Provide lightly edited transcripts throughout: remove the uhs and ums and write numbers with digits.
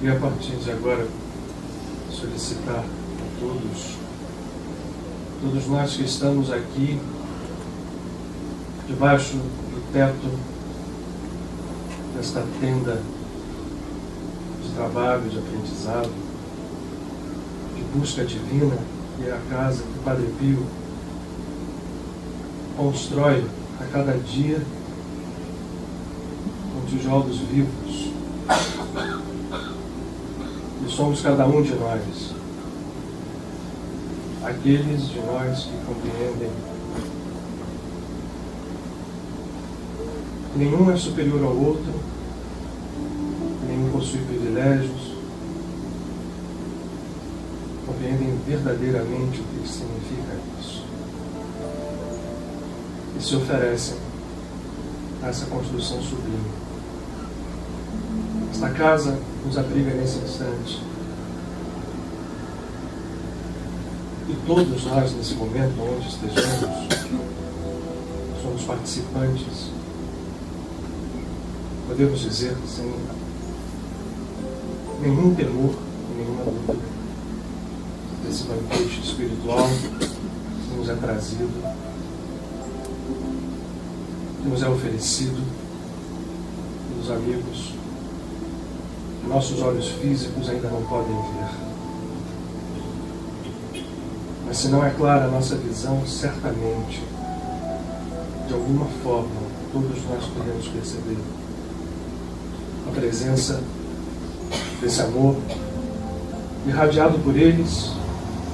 E a partir de agora, solicitar a todos nós que estamos aqui, debaixo do teto desta tenda de trabalho, de aprendizado, de busca divina, que é a casa que o Padre Pio constrói a cada dia com tijolos vivos. E somos cada um de nós, aqueles de nós que compreendem que nenhum é superior ao outro, nenhum possui privilégios, compreendem verdadeiramente o que significa isso e se oferecem a essa construção sublime. Esta casa nos abriga nesse instante. E todos nós, nesse momento, onde estejamos, somos participantes, podemos dizer, sem nenhum temor e nenhuma dúvida, desse banquete espiritual que nos é trazido, que nos é oferecido pelos amigos que nossos olhos físicos ainda não podem ver. Mas se não é clara a nossa visão, certamente, de alguma forma, todos nós podemos perceber a presença desse amor, irradiado por eles,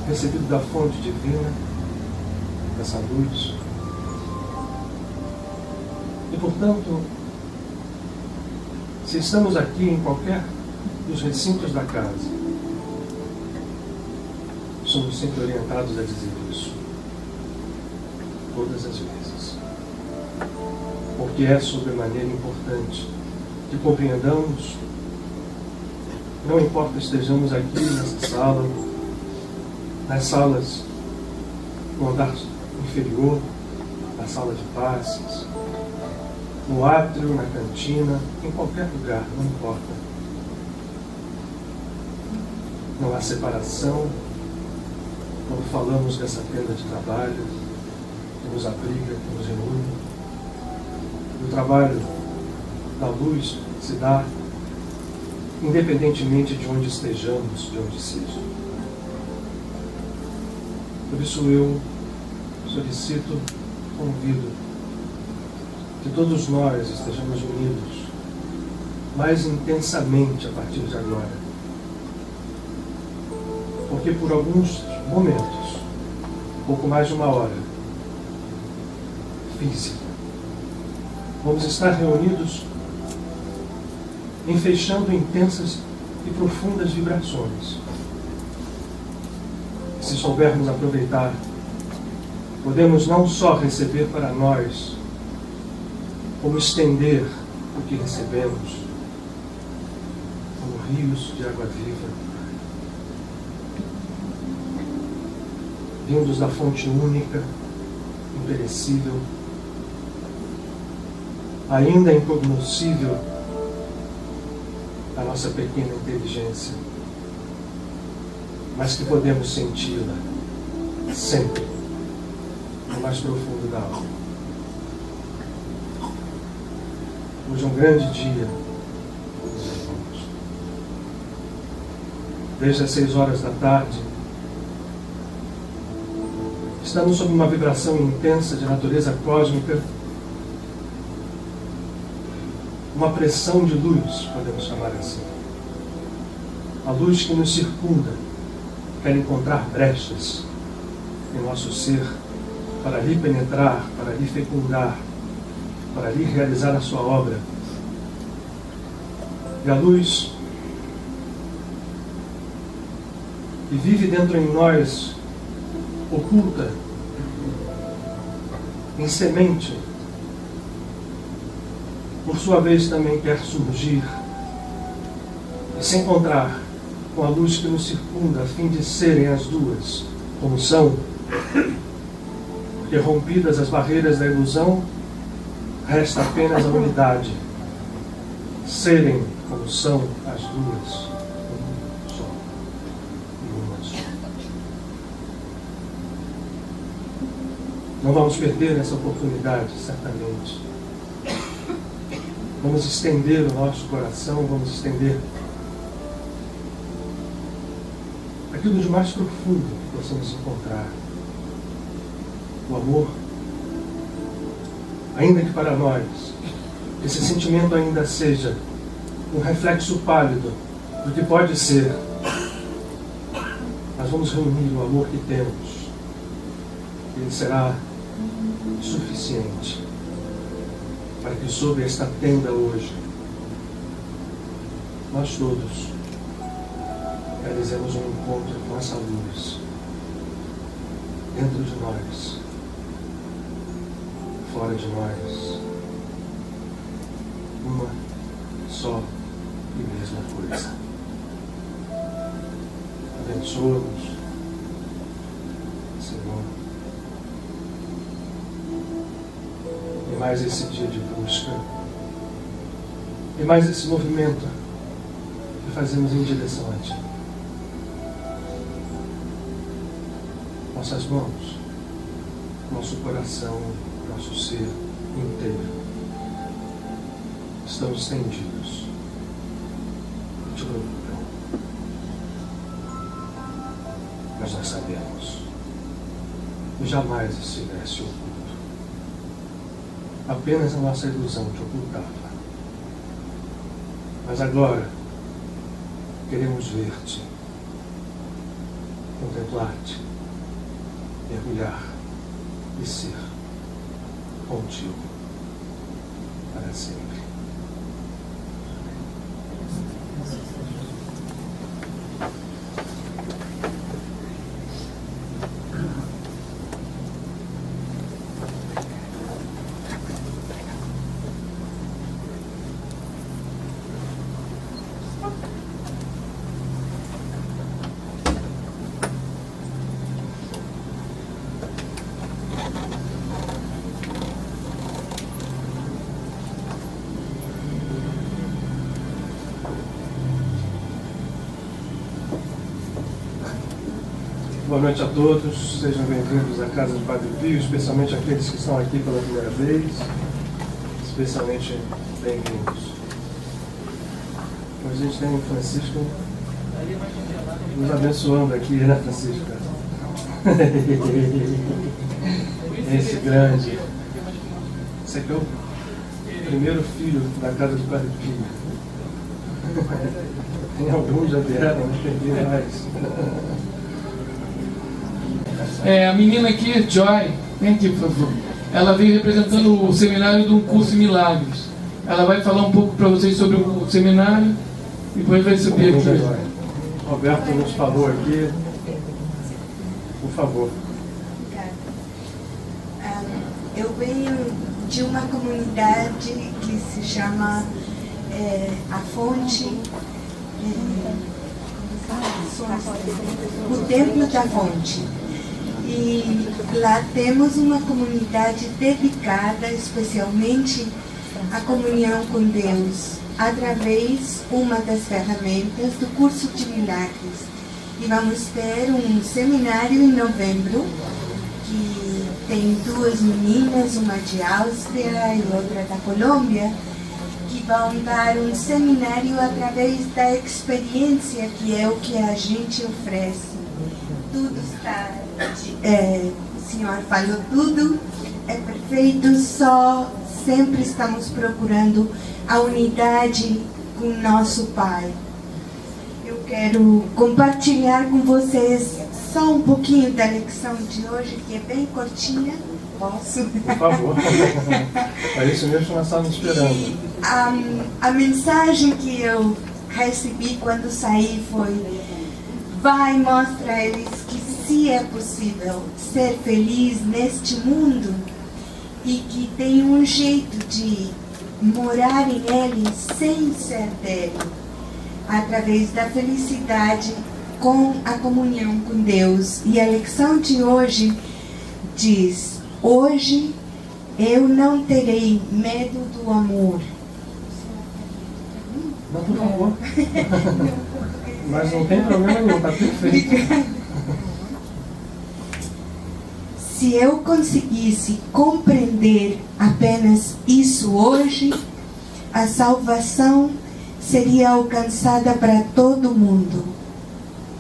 recebido da fonte divina, dessa luz. E, portanto, se estamos aqui em qualquer dos recintos da casa, somos sempre orientados a dizer isso, todas as vezes. Porque é sobremaneira importante que compreendamos, não importa estejamos aqui nessa sala, nas salas no andar inferior, na sala de passes, no átrio, na cantina, em qualquer lugar, não importa. Não há separação quando falamos dessa tenda de trabalho que nos abriga, que nos reúne. O trabalho da luz se dá independentemente de onde estejamos, de onde seja. Por isso eu solicito, convido que todos nós estejamos unidos mais intensamente a partir de agora. Porque por alguns momentos, pouco mais de uma hora, física, vamos estar reunidos enfeixando intensas e profundas vibrações. Se soubermos aproveitar, podemos não só receber para nós, como estender o que recebemos, como rios de água viva, vindos da fonte única, imperecível, ainda incognoscível à nossa pequena inteligência, mas que podemos senti-la sempre no mais profundo da alma. Hoje é um grande dia, meus irmãos. Desde as 6 horas da tarde, estamos sob uma vibração intensa de natureza cósmica, uma pressão de luz, podemos chamar assim. A luz que nos circunda quer encontrar brechas em nosso ser para lhe penetrar, para lhe fecundar, para lhe realizar a sua obra. E a luz que vive dentro em nós, oculta, em semente, por sua vez também quer surgir e se encontrar com a luz que nos circunda, a fim de serem as duas como são, porque rompidas as barreiras da ilusão, resta apenas a unidade, serem como são as duas. Não vamos perder essa oportunidade, certamente. Vamos estender o nosso coração, vamos estender aquilo de mais profundo que possamos encontrar. O amor, ainda que para nós esse sentimento ainda seja um reflexo pálido do que pode ser, nós vamos reunir o amor que temos. Ele será suficiente para que sob esta tenda hoje nós todos realizemos um encontro com essa luz dentro de nós, fora de nós, uma só e mesma coisa. Abençoa-nos, Senhor, e mais esse dia de busca, e mais esse movimento que fazemos em direção a Ti. Nossas mãos, nosso coração, nosso ser inteiro estão estendidos e Te procuram. Mas nós sabemos que jamais estivesse oculto. Apenas a nossa ilusão te ocultava. Mas agora queremos ver-te, contemplar-te, mergulhar e ser contigo para sempre. Boa noite a todos, sejam bem-vindos à Casa do Padre Pio, especialmente aqueles que estão aqui pela primeira vez, especialmente bem-vindos. Hoje a gente tem o Francisco nos abençoando aqui, né, Francisco? Esse grande. Esse aqui é o primeiro filho da Casa do Padre Pio. Tem alguns já vieram, mas tem mais. A menina aqui, Joy, vem aqui, por favor. Ela veio representando o seminário de um curso em Milagres. Ela vai falar um pouco para vocês sobre o seminário e depois vai subir aqui. Roberto nos falou aqui. Por favor. Eu venho de uma comunidade que se chama A Fonte, o Templo da Fonte. E lá temos uma comunidade dedicada especialmente à comunhão com Deus, através uma das ferramentas do curso de milagres. E vamos ter um seminário em novembro, que tem duas meninas, uma de Áustria e outra da Colômbia, que vão dar um seminário através da experiência, que é o que a gente oferece. Tudo está, o senhor falou tudo, é perfeito, só sempre estamos procurando a unidade com nosso Pai. Eu quero compartilhar com vocês só um pouquinho da lição de hoje, que é bem curtinha. Posso? Por favor. É isso mesmo que nós estávamos esperando. A mensagem que eu recebi quando saí foi: vai mostrar a eles que se é possível ser feliz neste mundo e que tem um jeito de morar em ele sem ser dele, através da felicidade com a comunhão com Deus. E a lição de hoje diz: hoje eu não terei medo do amor. Não, por favor. Mas não tem problema nenhum, está perfeito. Se eu conseguisse compreender apenas isso hoje, a salvação seria alcançada para todo mundo.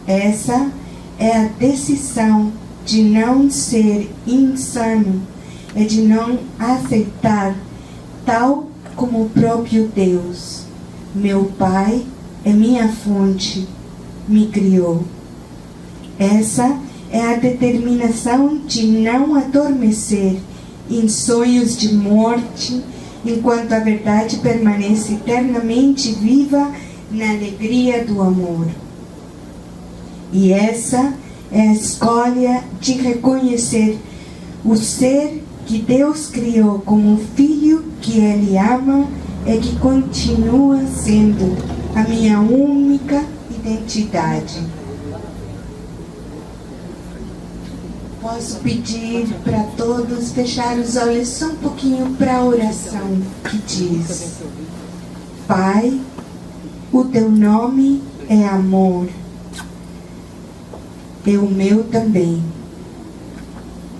Essa é a decisão de não ser insano, é de não aceitar tal como o próprio Deus. Meu Pai é minha fonte, me criou. Essa é a determinação de não adormecer em sonhos de morte, enquanto a verdade permanece eternamente viva na alegria do amor. E essa é a escolha de reconhecer o ser que Deus criou como um filho que Ele ama e que continua sendo a minha única identidade. Posso pedir para todos fechar os olhos só um pouquinho para a oração que diz: Pai, o teu nome é amor, e o meu também.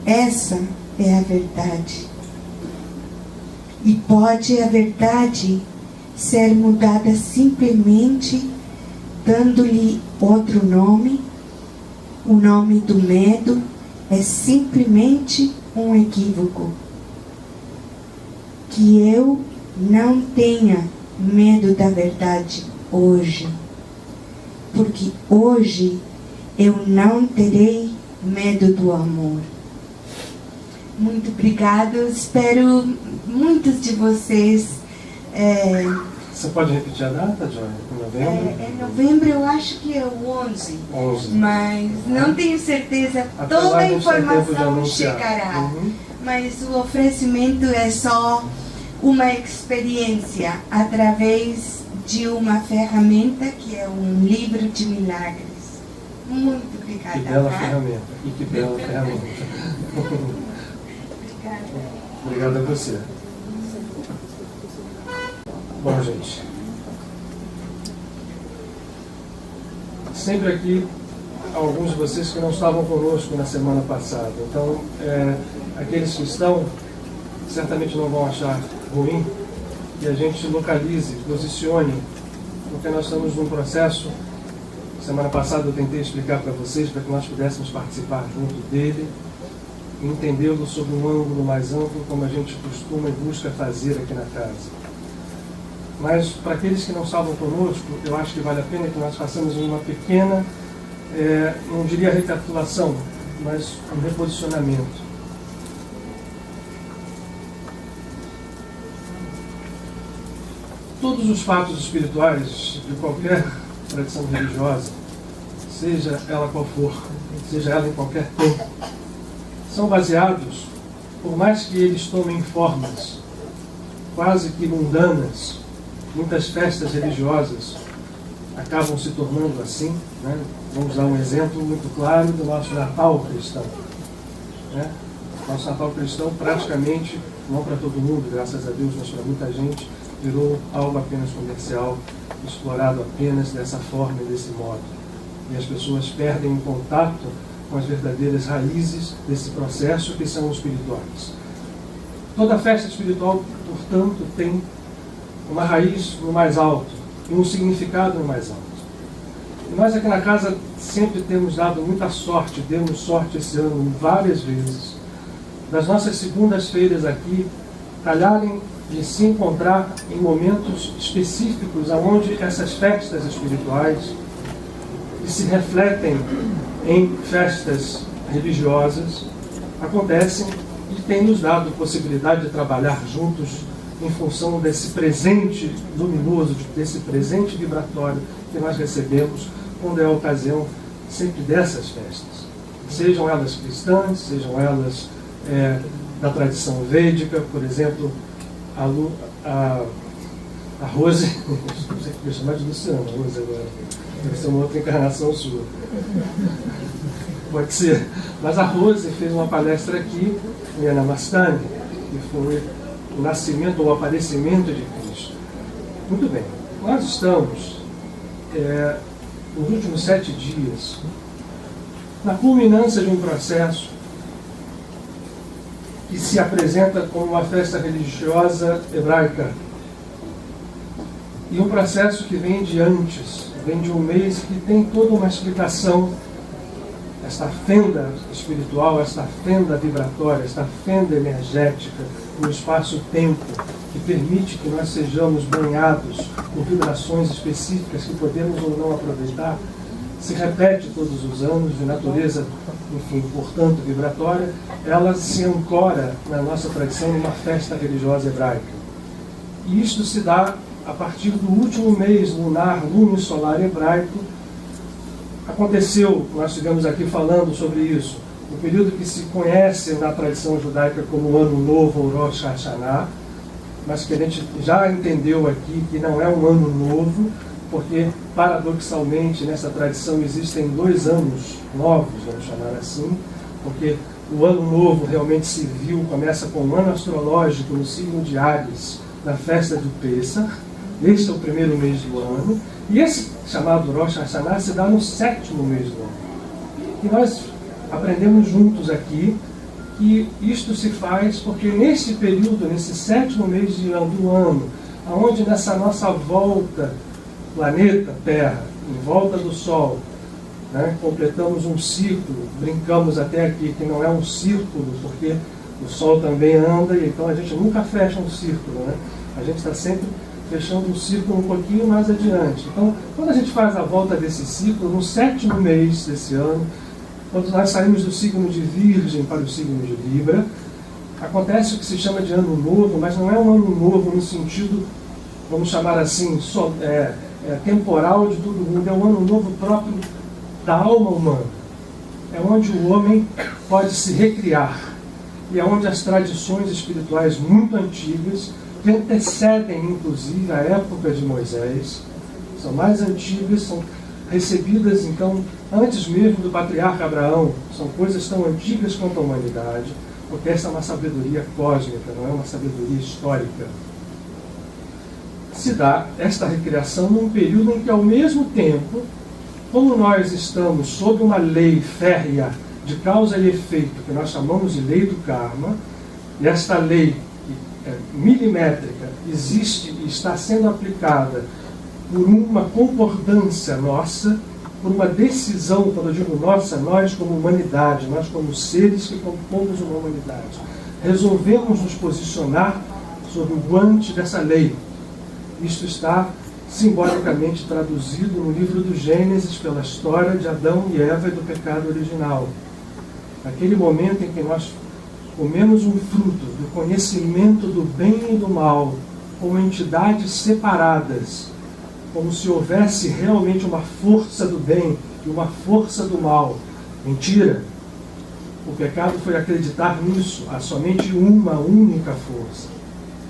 Essa é a verdade. E pode a verdade ser mudada simplesmente dando-lhe outro nome? O nome do medo é simplesmente um equívoco. Que eu não tenha medo da verdade hoje, porque hoje eu não terei medo do amor. Muito obrigada. Espero muitos de vocês. Você pode repetir a data, Joy? Em novembro? É novembro, eu acho que é o 11. Mas não tenho certeza. Toda a informação chegará. Mas o oferecimento é só uma experiência através de uma ferramenta que é um livro de milagres. Muito obrigada. Que bela ferramenta. E que bela ferramenta. Obrigado a você. Bom, gente, sempre aqui alguns de vocês que não estavam conosco na semana passada. Então, aqueles que estão certamente não vão achar ruim que a gente localize, posicione, porque nós estamos num processo. Semana passada eu tentei explicar para vocês, para que nós pudéssemos participar junto dele, entendê-lo sob um ângulo mais amplo, como a gente costuma e busca fazer aqui na casa. Mas para aqueles que não estavam conosco, eu acho que vale a pena que nós façamos uma pequena, não diria recapitulação, mas um reposicionamento. Todos os fatos espirituais de qualquer tradição religiosa, seja ela qual for, seja ela em qualquer tempo, são baseados, por mais que eles tomem formas quase que mundanas. Muitas festas religiosas acabam se tornando assim, né? Vamos dar um exemplo muito claro do nosso Natal cristão, né? Nosso Natal cristão praticamente, não para todo mundo, graças a Deus, mas para muita gente, virou algo apenas comercial, explorado apenas dessa forma e desse modo. E as pessoas perdem o contato com as verdadeiras raízes desse processo, que são espirituais. Toda festa espiritual, portanto, tem uma raiz no mais alto e um significado no mais alto. E nós aqui na casa sempre temos dado muita sorte, demos sorte esse ano várias vezes, das nossas segundas-feiras aqui calharem de se encontrar em momentos específicos onde essas festas espirituais, que se refletem em festas religiosas, acontecem e têm nos dado possibilidade de trabalhar juntos em função desse presente luminoso, desse presente vibratório que nós recebemos quando é a ocasião sempre dessas festas. Sejam elas cristãs, sejam elas da tradição védica, por exemplo, a Rose, não sei o que eu chamar de Luciana, a Rose agora, deve ser uma outra encarnação sua. Pode ser. Mas a Rose fez uma palestra aqui em Anamastani, que foi o nascimento ou o aparecimento de Cristo. Muito bem, nós estamos nos últimos 7 dias na culminância de um processo que se apresenta como uma festa religiosa hebraica. E um processo que vem de antes, vem de um mês que tem toda uma explicação. Esta fenda espiritual, esta fenda vibratória, esta fenda energética no espaço-tempo, que permite que nós sejamos banhados com vibrações específicas que podemos ou não aproveitar, se repete todos os anos, de natureza, enfim, portanto, vibratória. Ela se ancora na nossa tradição numa festa religiosa hebraica. E isto se dá a partir do último mês lunar, lunisolar hebraico. Aconteceu, nós estivemos aqui falando sobre isso, o período que se conhece na tradição judaica como o Ano Novo, ou Rosh Hashanah, mas que a gente já entendeu aqui que não é um ano novo, porque, paradoxalmente, nessa tradição existem 2 anos novos, vamos chamar assim, porque o Ano Novo realmente civil começa com um ano astrológico no signo de Áries, na festa do Pêssar. Este é o primeiro mês do ano, e esse chamado Rosh Hashanah se dá no 7º mês do ano. E nós aprendemos juntos aqui que isto se faz porque nesse período, nesse 7º mês do ano, onde nessa nossa volta, planeta Terra, em volta do Sol, né, completamos um círculo, brincamos até aqui que não é um círculo, porque o Sol também anda, e então a gente nunca fecha um círculo, né? A gente está sempre fechando um círculo um pouquinho mais adiante. Então, quando a gente faz a volta desse ciclo, no 7º mês desse ano, quando nós saímos do signo de Virgem para o signo de Libra, acontece o que se chama de Ano Novo, mas não é um Ano Novo no sentido, vamos chamar assim, temporal de todo mundo. É um Ano Novo próprio da alma humana. É onde o homem pode se recriar. E é onde as tradições espirituais muito antigas, que antecedem, inclusive, a época de Moisés, são mais antigas, são recebidas, então, antes mesmo do patriarca Abraão. São coisas tão antigas quanto a humanidade, porque essa é uma sabedoria cósmica, não é uma sabedoria histórica. Se dá esta recriação num período em que, ao mesmo tempo, como nós estamos sob uma lei férrea de causa e efeito, que nós chamamos de lei do karma, e esta lei milimétrica existe e está sendo aplicada por uma concordância nossa, por uma decisão, quando eu digo nossa, nós como humanidade, nós como seres que compomos uma humanidade, resolvemos nos posicionar sob o guante dessa lei. Isto está simbolicamente traduzido no livro do Gênesis pela história de Adão e Eva e do pecado original. Naquele momento em que nós comemos um fruto do conhecimento do bem e do mal como entidades separadas, como se houvesse realmente uma força do bem e uma força do mal. Mentira! O pecado foi acreditar nisso, há somente uma única força.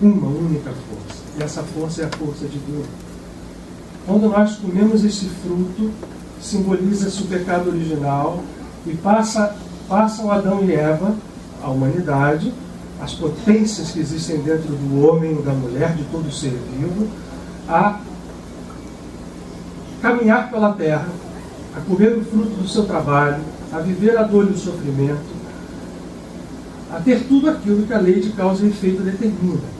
Uma única força. E essa força é a força de Deus. Quando nós comemos esse fruto, simboliza-se o pecado original e passam Adão e Eva, a humanidade, as potências que existem dentro do homem e da mulher, de todo ser vivo, a caminhar pela terra, a comer o fruto do seu trabalho, a viver a dor e o sofrimento, a ter tudo aquilo que a lei de causa e efeito determina.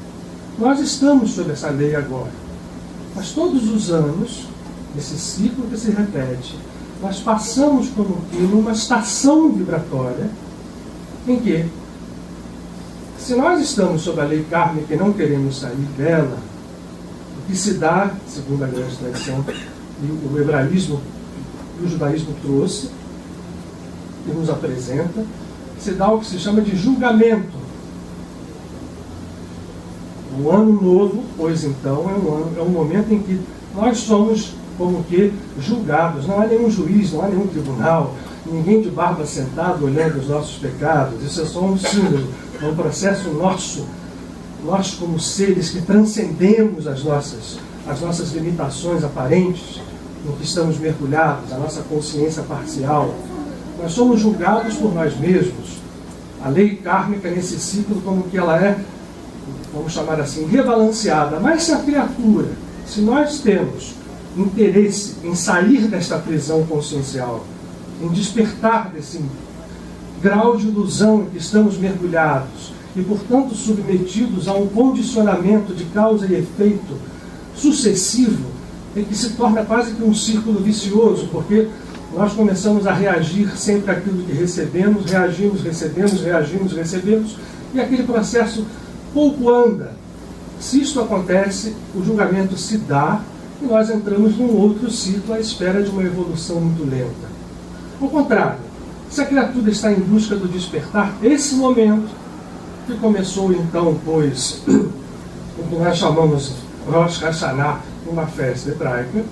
Nós estamos sob essa lei agora. Mas todos os anos, esse ciclo que se repete, nós passamos como que numa estação vibratória em que, se nós estamos sob a lei kármica e não queremos sair dela, o que se dá, segundo a grande tradição, e o hebraísmo e o judaísmo trouxe e nos apresenta, se dá o que se chama de julgamento. O ano novo, pois então, é um momento em que nós somos como que julgados. Não há nenhum juiz, não há nenhum tribunal, ninguém de barba sentado olhando os nossos pecados. Isso é só um símbolo, é um processo nosso. Nós, como seres que transcendemos as nossas limitações aparentes, no que estamos mergulhados, a nossa consciência parcial, nós somos julgados por nós mesmos. A lei kármica nesse ciclo, como que ela é, vamos chamar assim, rebalanceada. Mas se a criatura, se nós temos interesse em sair desta prisão consciencial, em despertar desse grau de ilusão em que estamos mergulhados, e, portanto, submetidos a um condicionamento de causa e efeito sucessivo, em que se torna quase que um círculo vicioso, porque nós começamos a reagir sempre àquilo que recebemos, reagimos, recebemos, reagimos, recebemos, e aquele processo pouco anda. Se isto acontece, o julgamento se dá e nós entramos num outro ciclo à espera de uma evolução muito lenta. Ao contrário, se a criatura está em busca do despertar, esse momento, que começou então, pois, o que nós chamamos Rosh Hashanah, uma festa hebraica,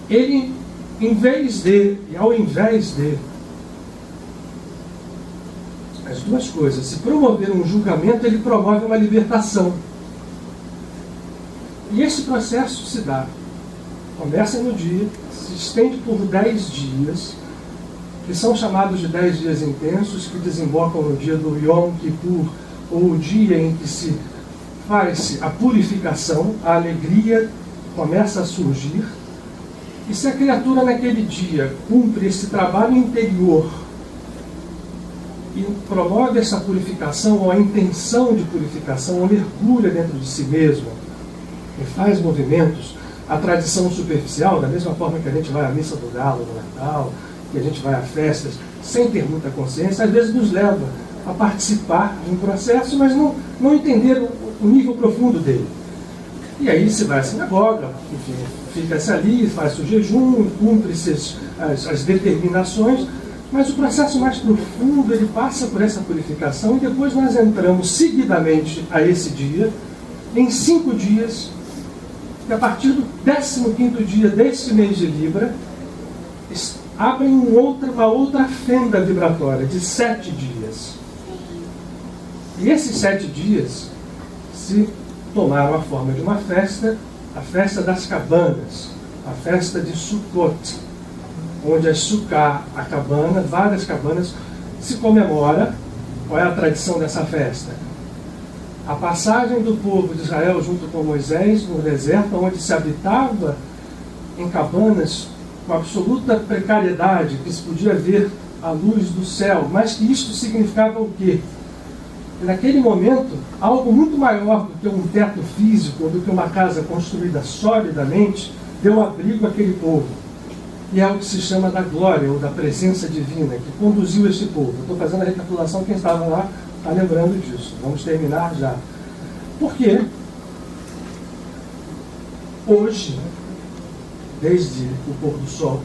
ele, em vez de, e ao invés de, as duas coisas, se promover um julgamento, ele promove uma libertação. E esse processo se dá, começa no dia, se estende por 10 dias, que são chamados de 10 dias intensos, que desembocam no dia do Yom Kippur, ou o dia em que se faz a purificação, a alegria começa a surgir. E se a criatura naquele dia cumpre esse trabalho interior e promove essa purificação, ou a intenção de purificação, ou mergulha dentro de si mesmo e faz movimentos, a tradição superficial, da mesma forma que a gente vai à missa do galo no Natal, que a gente vai a festas sem ter muita consciência, às vezes nos leva a participar de um processo, mas não entender o nível profundo dele. E aí se vai à sinagoga, enfim, fica-se ali, faz o jejum, cumpre-se as determinações, mas o processo mais profundo, ele passa por essa purificação, e depois nós entramos seguidamente a esse dia, em 5 dias, e a partir do 15º dia deste mês de Libra, abrem uma outra fenda vibratória de 7 dias. E esses 7 dias se tomaram a forma de uma festa, a festa das cabanas, a festa de Sukkot, onde a Sukkah, a cabana, várias cabanas, se comemora. Qual é a tradição dessa festa? A passagem do povo de Israel junto com Moisés no deserto, onde se habitava em cabanas com absoluta precariedade, que se podia ver a luz do céu, mas que isto significava o quê? E naquele momento, algo muito maior do que um teto físico, ou do que uma casa construída solidamente, deu abrigo àquele povo. E é o que se chama da glória, ou da presença divina, que conduziu esse povo. Estou fazendo a recapitulação, quem estava lá está lembrando disso. Vamos terminar já. Por quê? Hoje, desde o pôr do sol,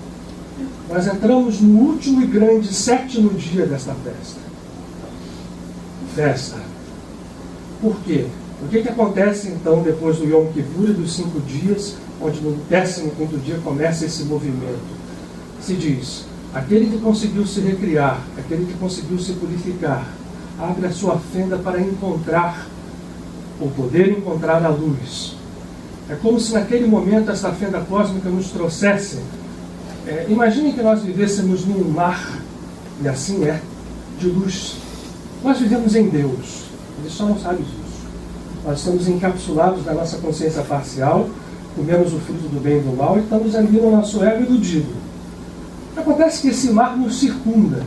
nós entramos no último e grande 7º dia desta festa. Por quê? O que acontece então depois do Yom Kippur e dos 5 dias, onde no 15º dia começa esse movimento? Se diz, aquele que conseguiu se recriar, aquele que conseguiu se purificar, abre a sua fenda para encontrar, ou poder encontrar a luz. É como se naquele momento essa fenda cósmica nos trouxesse. Imagine que nós vivêssemos num mar, e assim é, de luz. Nós vivemos em Deus, ele só não sabe disso. Nós estamos encapsulados na nossa consciência parcial, comemos o fruto do bem e do mal, e estamos ali no nosso ego iludido. Acontece que esse mar nos circunda.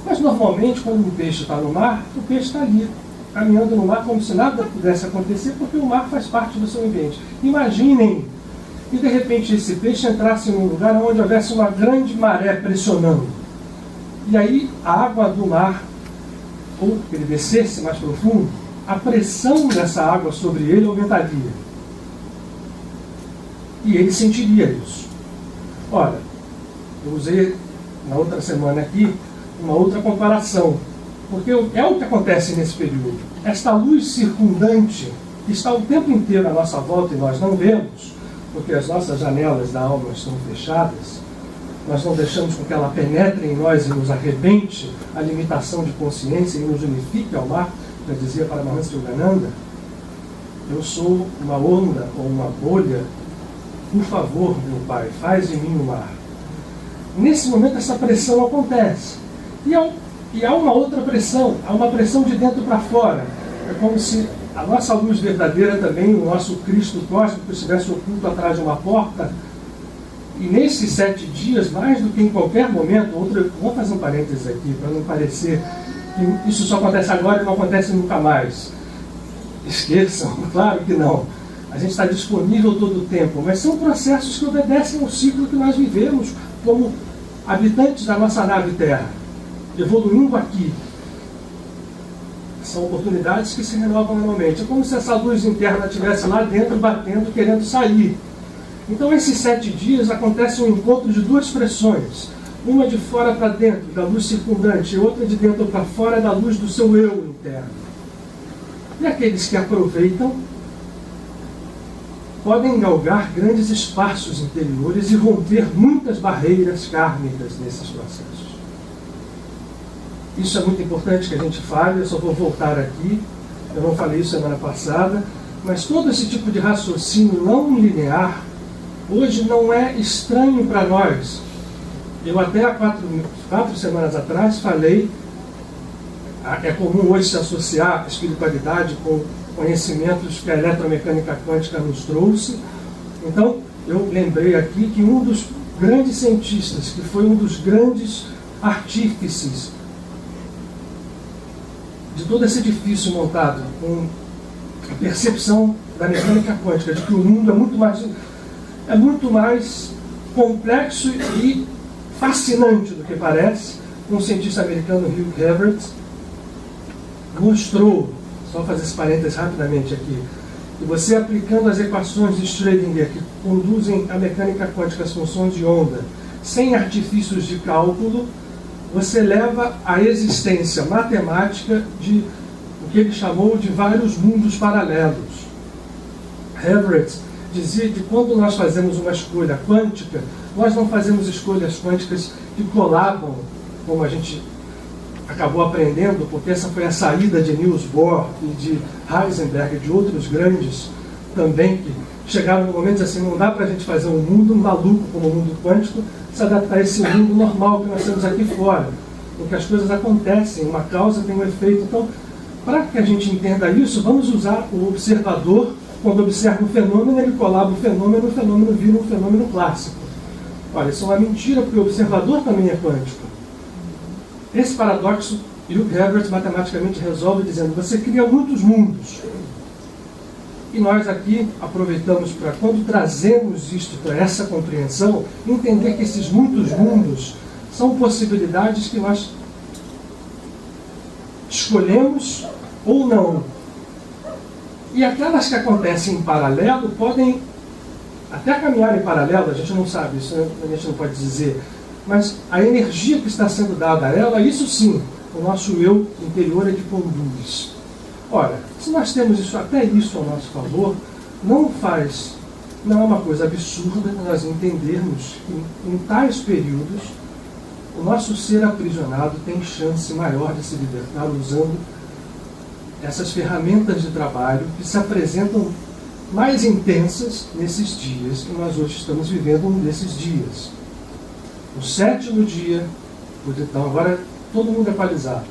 Mas normalmente, quando um peixe está no mar, o peixe está ali, caminhando no mar como se nada pudesse acontecer, porque o mar faz parte do seu ambiente. Imaginem que de repente esse peixe entrasse num lugar onde houvesse uma grande maré pressionando. E aí a água do mar, ou ele descesse mais profundo, a pressão dessa água sobre ele aumentaria. E ele sentiria isso. Ora, eu usei na outra semana aqui uma outra comparação, porque é o que acontece nesse período. Esta luz circundante, que está o tempo inteiro à nossa volta e nós não vemos, porque as nossas janelas da alma estão fechadas, nós não deixamos com que ela penetre em nós e nos arrebente a limitação de consciência e nos unifique ao mar, já dizia Paramahansa Yogananda. Eu sou uma onda ou uma bolha, por favor, meu Pai, faz de mim o mar. Nesse momento essa pressão acontece. E há uma outra pressão, há uma pressão de dentro para fora. É como se a nossa luz verdadeira também, o nosso Cristo cósmico, estivesse oculto atrás de uma porta. E nesses 7 dias, mais do que em qualquer momento, vou fazer um parênteses aqui, para não parecer que isso só acontece agora e não acontece nunca mais. Esqueçam, claro que não. A gente está disponível todo o tempo, mas são processos que obedecem ao ciclo que nós vivemos como habitantes da nossa nave Terra, evoluindo aqui. São oportunidades que se renovam anualmente. É como se essa luz interna estivesse lá dentro, batendo, querendo sair. Então, esses 7 dias acontece um encontro de 2 pressões. Uma de fora para dentro, da luz circundante, e outra de dentro para fora, da luz do seu eu interno. E aqueles que aproveitam podem galgar grandes espaços interiores e romper muitas barreiras kármicas nesses processos. Isso é muito importante que a gente fale, eu só vou voltar aqui, eu não falei isso semana passada, mas todo esse tipo de raciocínio não linear, hoje não é estranho para nós. Eu até há 4 semanas atrás falei, é comum hoje se associar a espiritualidade com conhecimentos que a eletromecânica quântica nos trouxe. Então, eu lembrei aqui que um dos grandes cientistas, que foi um dos grandes artífices de todo esse edifício montado com a percepção da mecânica quântica, de que o mundo é muito mais complexo e fascinante do que parece, um cientista americano, Hugh Everett, mostrou, só fazer esse parênteses rapidamente aqui, que você aplicando as equações de Schrödinger que conduzem a mecânica quântica às funções de onda, sem artifícios de cálculo, você leva à existência matemática de o que ele chamou de vários mundos paralelos. Everett dizia que quando nós fazemos uma escolha quântica, nós não fazemos escolhas quânticas que colabam, como a gente acabou aprendendo, porque essa foi a saída de Niels Bohr e de Heisenberg e de outros grandes também, que chegaram no momento assim, não dá para a gente fazer um mundo maluco como o mundo quântico, se adaptar a esse mundo normal que nós temos aqui fora, em que as coisas acontecem, uma causa tem um efeito. Então, para que a gente entenda isso, vamos usar o observador, quando observa um fenômeno, ele colaba o fenômeno vira um fenômeno clássico. Olha, isso é uma mentira, porque o observador também é quântico. Esse paradoxo, Hugh Everett matematicamente resolve dizendo, você cria muitos mundos. E nós aqui aproveitamos para, quando trazemos isto para essa compreensão, entender que esses muitos mundos são possibilidades que nós escolhemos ou não. E aquelas que acontecem em paralelo podem até caminhar em paralelo, a gente não sabe, isso a gente não pode dizer, mas a energia que está sendo dada a ela, isso sim, o nosso eu interior é que conduz. Ora, se nós temos isso, até isso ao nosso favor, não é uma coisa absurda nós entendermos que em tais períodos o nosso ser aprisionado tem chance maior de se libertar usando essas ferramentas de trabalho que se apresentam mais intensas nesses dias que nós hoje estamos vivendo, um desses dias. O 7º dia, então agora todo mundo equalizado.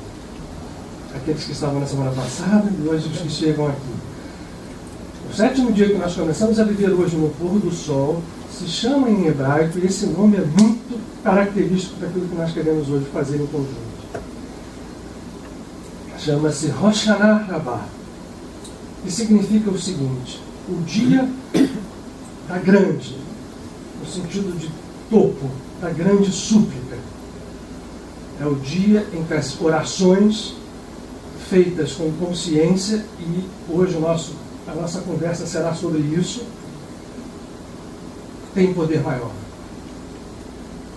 Aqueles que estavam na semana passada e hoje os que chegam aqui. O 7º dia que nós começamos a viver hoje no pôr do sol se chama em hebraico, e esse nome é muito característico daquilo que nós queremos hoje fazer em conjunto. Chama-se Rosh Hashanah Rabbah, que significa o seguinte: o dia da grande, no sentido de topo, da grande súplica. É o dia em que as orações feitas com consciência, e hoje a nossa conversa será sobre isso, tem poder maior.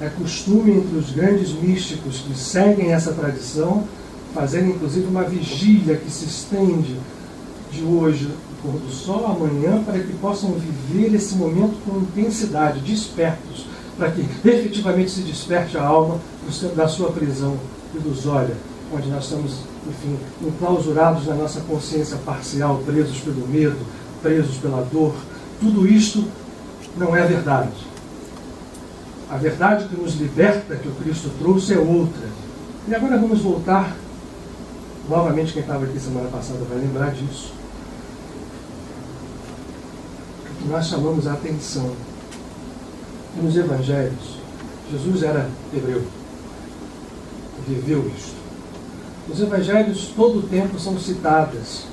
É costume entre os grandes místicos que seguem essa tradição fazer inclusive uma vigília que se estende de hoje, do pôr do sol, amanhã, para que possam viver esse momento com intensidade, despertos, para que efetivamente se desperte a alma da sua prisão ilusória, onde nós estamos, enfim, enclausurados na nossa consciência parcial, presos pelo medo, presos pela dor. Tudo isto não é verdade. A verdade que nos liberta, que o Cristo trouxe, é outra. E agora vamos voltar, novamente quem estava aqui semana passada vai lembrar disso, que nós chamamos a atenção. E nos Evangelhos, Jesus era hebreu, viveu isto. Os evangelhos todo o tempo são citadas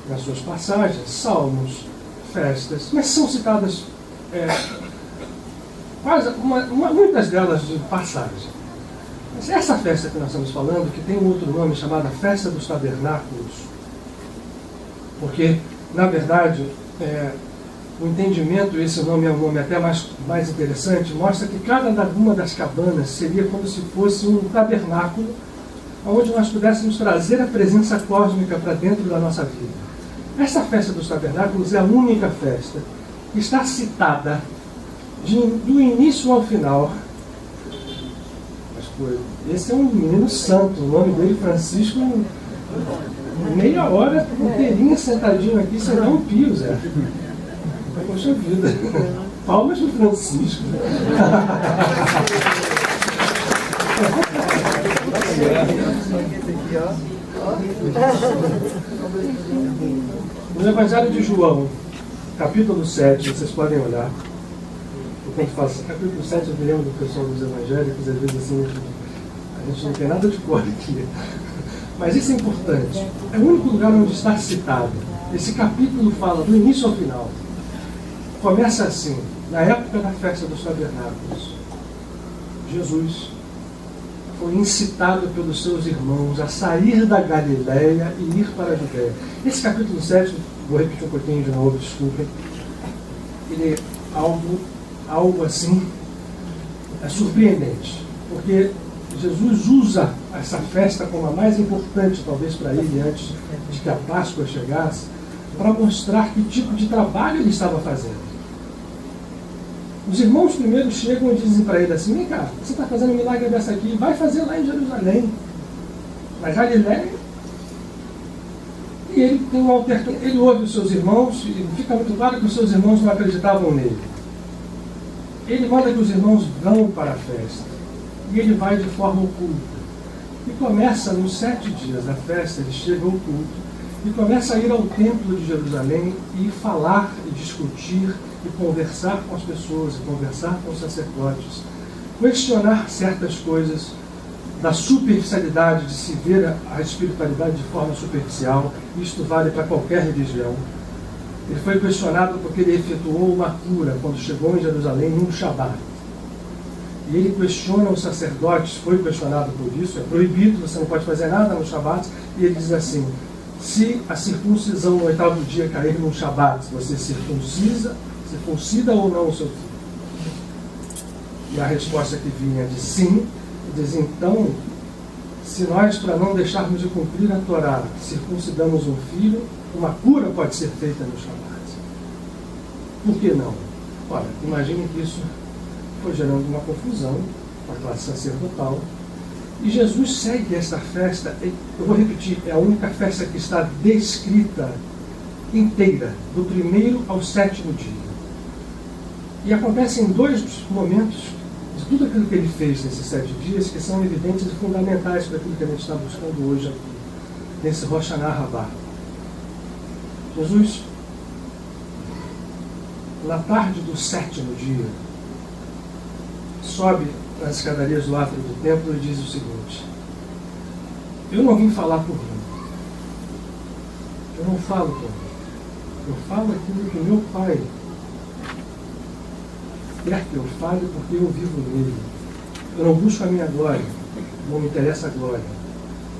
nas suas passagens, salmos, festas, mas são citadas muitas delas de passagem. Mas essa festa que nós estamos falando, que tem um outro nome chamado Festa dos Tabernáculos, porque, na verdade, o entendimento, esse nome é um nome até mais interessante, mostra que cada uma das cabanas seria como se fosse um tabernáculo onde nós pudéssemos trazer a presença cósmica para dentro da nossa vida. Essa festa dos tabernáculos é a única festa que está citada do início ao final. Mas, pô, esse é um menino santo, o nome dele Francisco, meia hora inteirinha sentadinho aqui, sem dar um pio, Zé. Poxa vida, palmas do Francisco. No Evangelho de João, capítulo 7, vocês podem olhar. Enquanto faço capítulo 7, eu me lembro do pessoal dos evangélicos, às vezes assim, a gente não tem nada de cor aqui. Mas isso é importante. É o único lugar onde está citado. Esse capítulo fala do início ao final. Começa assim, na época da festa dos tabernáculos. Jesus foi incitado pelos seus irmãos a sair da Galileia e ir para a Judéia. Esse capítulo 7, vou repetir um pouquinho de novo, desculpem. Ele é algo assim, surpreendente. Porque Jesus usa essa festa como a mais importante, talvez, para ele, antes de que a Páscoa chegasse, para mostrar que tipo de trabalho ele estava fazendo. Os irmãos primeiro chegam e dizem para ele assim: vem cá, você está fazendo um milagre dessa aqui, vai fazer lá em Jerusalém, na Galileia. E ele tem uma ele ouve os seus irmãos, e fica muito claro que os seus irmãos não acreditavam nele. Ele manda que os irmãos vão para a festa, e ele vai de forma oculta. E começa, nos 7 dias da festa, ele chega oculto, e começa a ir ao templo de Jerusalém e falar e discutir e conversar com as pessoas, e conversar com os sacerdotes, questionar certas coisas da superficialidade de se ver a espiritualidade de forma superficial. Isto vale para qualquer religião. Ele foi questionado porque ele efetuou uma cura quando chegou em Jerusalém num Shabat. E ele questiona os sacerdotes, foi questionado por isso, é proibido, você não pode fazer nada no Shabat, e ele diz assim: se a circuncisão no 8º dia cair num Shabat, você circuncida ou não o seu filho? E a resposta que vinha de sim, diz: então, se nós, para não deixarmos de cumprir a Torá, circuncidamos um filho, uma cura pode ser feita no Shabat. Por que não? Ora, imagine que isso foi gerando uma confusão com a classe sacerdotal. E Jesus segue essa festa, eu vou repetir, é a única festa que está descrita inteira, do 1º ao 7º dia. E acontecem 2 momentos de tudo aquilo que ele fez nesses 7 dias, que são evidentes e fundamentais para aquilo que a gente está buscando hoje aqui, nesse Rosh Hashanah Rabbah. Jesus, na tarde do 7º dia, sobe nas escadarias do átrio do templo e diz o seguinte: eu não vim falar por mim, eu não falo por mim, eu falo aquilo que meu Pai quer que eu fale, porque eu vivo nele. Eu não busco a minha glória, não me interessa a glória.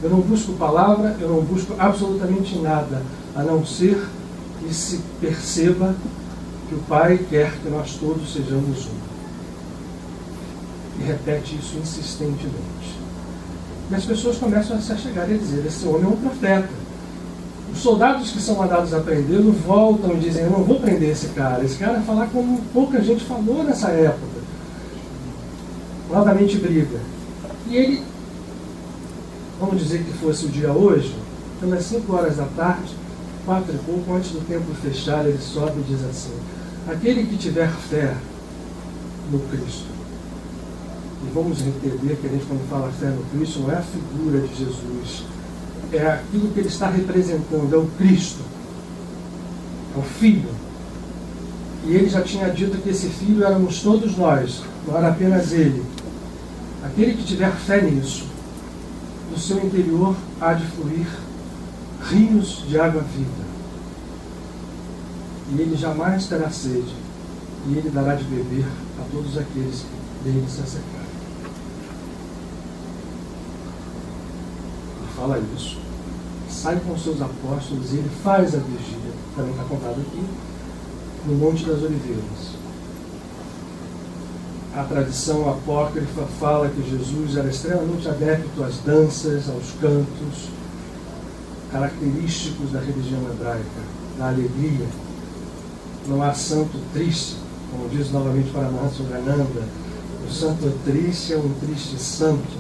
Eu não busco palavra, eu não busco absolutamente nada, a não ser que se perceba que o Pai quer que nós todos sejamos um. E repete isso insistentemente. E as pessoas começam a se chegar e a dizer: esse homem é um profeta. Os soldados que são mandados a prendê-lo voltam e dizem: eu não vou prender esse cara vai falar como pouca gente falou nessa época. Novamente briga. E ele, vamos dizer que fosse o dia hoje, pelas 5 horas da tarde, 4 e pouco, antes do templo fechar, ele sobe e diz assim: aquele que tiver fé no Cristo. E vamos entender que a gente, quando fala fé no Cristo, não é a figura de Jesus, é aquilo que ele está representando, é o Cristo, é o Filho. E ele já tinha dito que esse Filho éramos todos nós, não era apenas ele. Aquele que tiver fé nisso, do seu interior há de fluir rios de água viva. E ele jamais terá sede, e ele dará de beber a todos aqueles que dele se acercarem. Ele fala isso, sai com os seus apóstolos e ele faz a vigília, também está contado aqui, no Monte das Oliveiras. A tradição apócrifa fala que Jesus era extremamente adepto às danças, aos cantos, característicos da religião hebraica, da alegria. Não há santo triste, como diz novamente Paramahansa-Yogananda, o santo triste é um triste santo.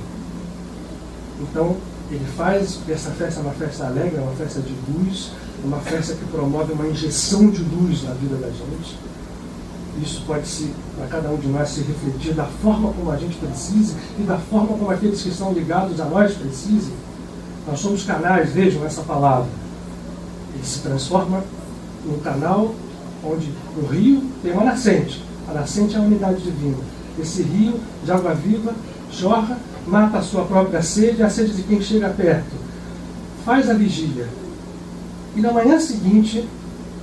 Então, ele faz essa festa uma festa alegre, uma festa de luz, uma festa que promove uma injeção de luz na vida da gente. Isso pode, para cada um de nós, se refletir da forma como a gente precisa e da forma como aqueles que estão ligados a nós precisem. Nós somos canais, vejam essa palavra. Ele se transforma num canal onde o rio tem uma nascente. A nascente é a unidade divina. Esse rio de água viva jorra, mata a sua própria sede e a sede de quem chega perto. Faz a vigília. E na manhã seguinte,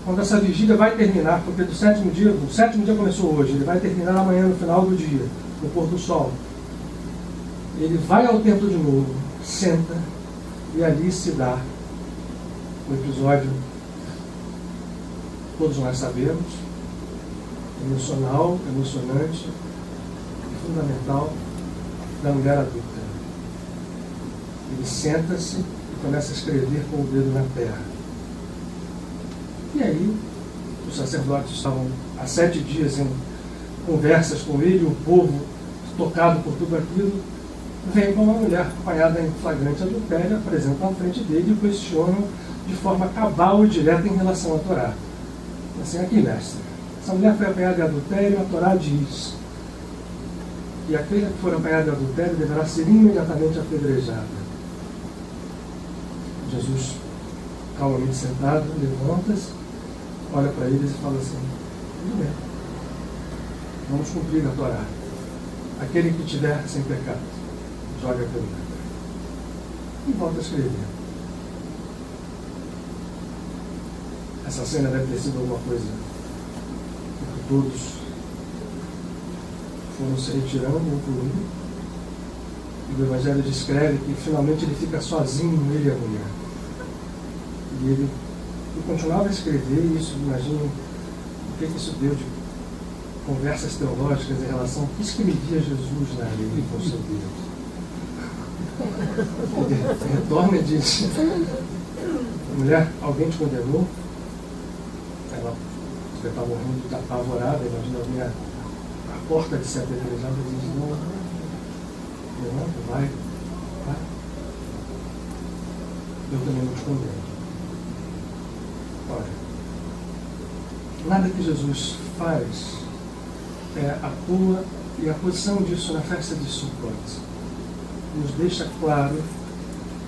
quando essa vigília vai terminar, porque o sétimo dia começou hoje, ele vai terminar amanhã no final do dia, no pôr do sol. Ele vai ao templo de novo, senta, e ali se dá o episódio, todos nós sabemos, emocional, emocionante e fundamental da mulher adulta. Ele senta-se e começa a escrever com o dedo na terra. E aí, os sacerdotes estavam há 7 dias em conversas com ele, o povo tocado por tudo aquilo, vem com uma mulher apanhada em flagrante adultério, apresentam à frente dele e o questionam de forma cabal e direta em relação à Torá. Assim, aqui, mestre, essa mulher foi apanhada em adultério, a Torá diz, e aquele que for apanhado em adultério deverá ser imediatamente apedrejado. Jesus, calmamente sentado, levanta-se, olha para eles e fala assim: tudo bem, vamos cumprir a Torá. Aquele que tiver sem pecado, joga a primeira. E volta a escrever. Essa cena deve ter sido alguma coisa que todos foram se retirando um por um. E o Evangelho descreve que finalmente ele fica sozinho, ele e a mulher. E ele continuava a escrever, e isso, imagine o que isso deu de conversas teológicas em relação ao que escrevia Jesus na lei com seu Deus. Ele retorna e diz: mulher, alguém te condenou? Ela está morrendo, está apavorada, imagina alguém à porta de ser apedrejada e diz: não, levanta, vai. Eu também não te condeno. Olha, nada que Jesus faz atua, e a posição disso na festa de Sukkot nos deixa claro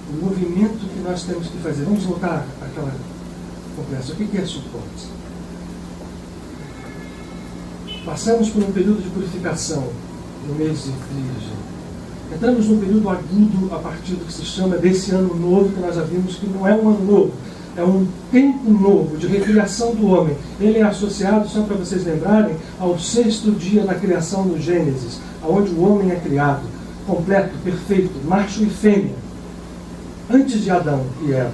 o movimento que nós temos que fazer. Vamos voltar àquela conversa. O que é Sukkot? Passamos por um período de purificação no mês de Virgem. Entramos num período agudo a partir do que se chama desse ano novo, que nós já vimos que não é um ano novo, é um tempo novo de recriação do homem. Ele é associado, só para vocês lembrarem, ao 6º dia da criação no Gênesis, onde o homem é criado, completo, perfeito, macho e fêmea, antes de Adão e Eva.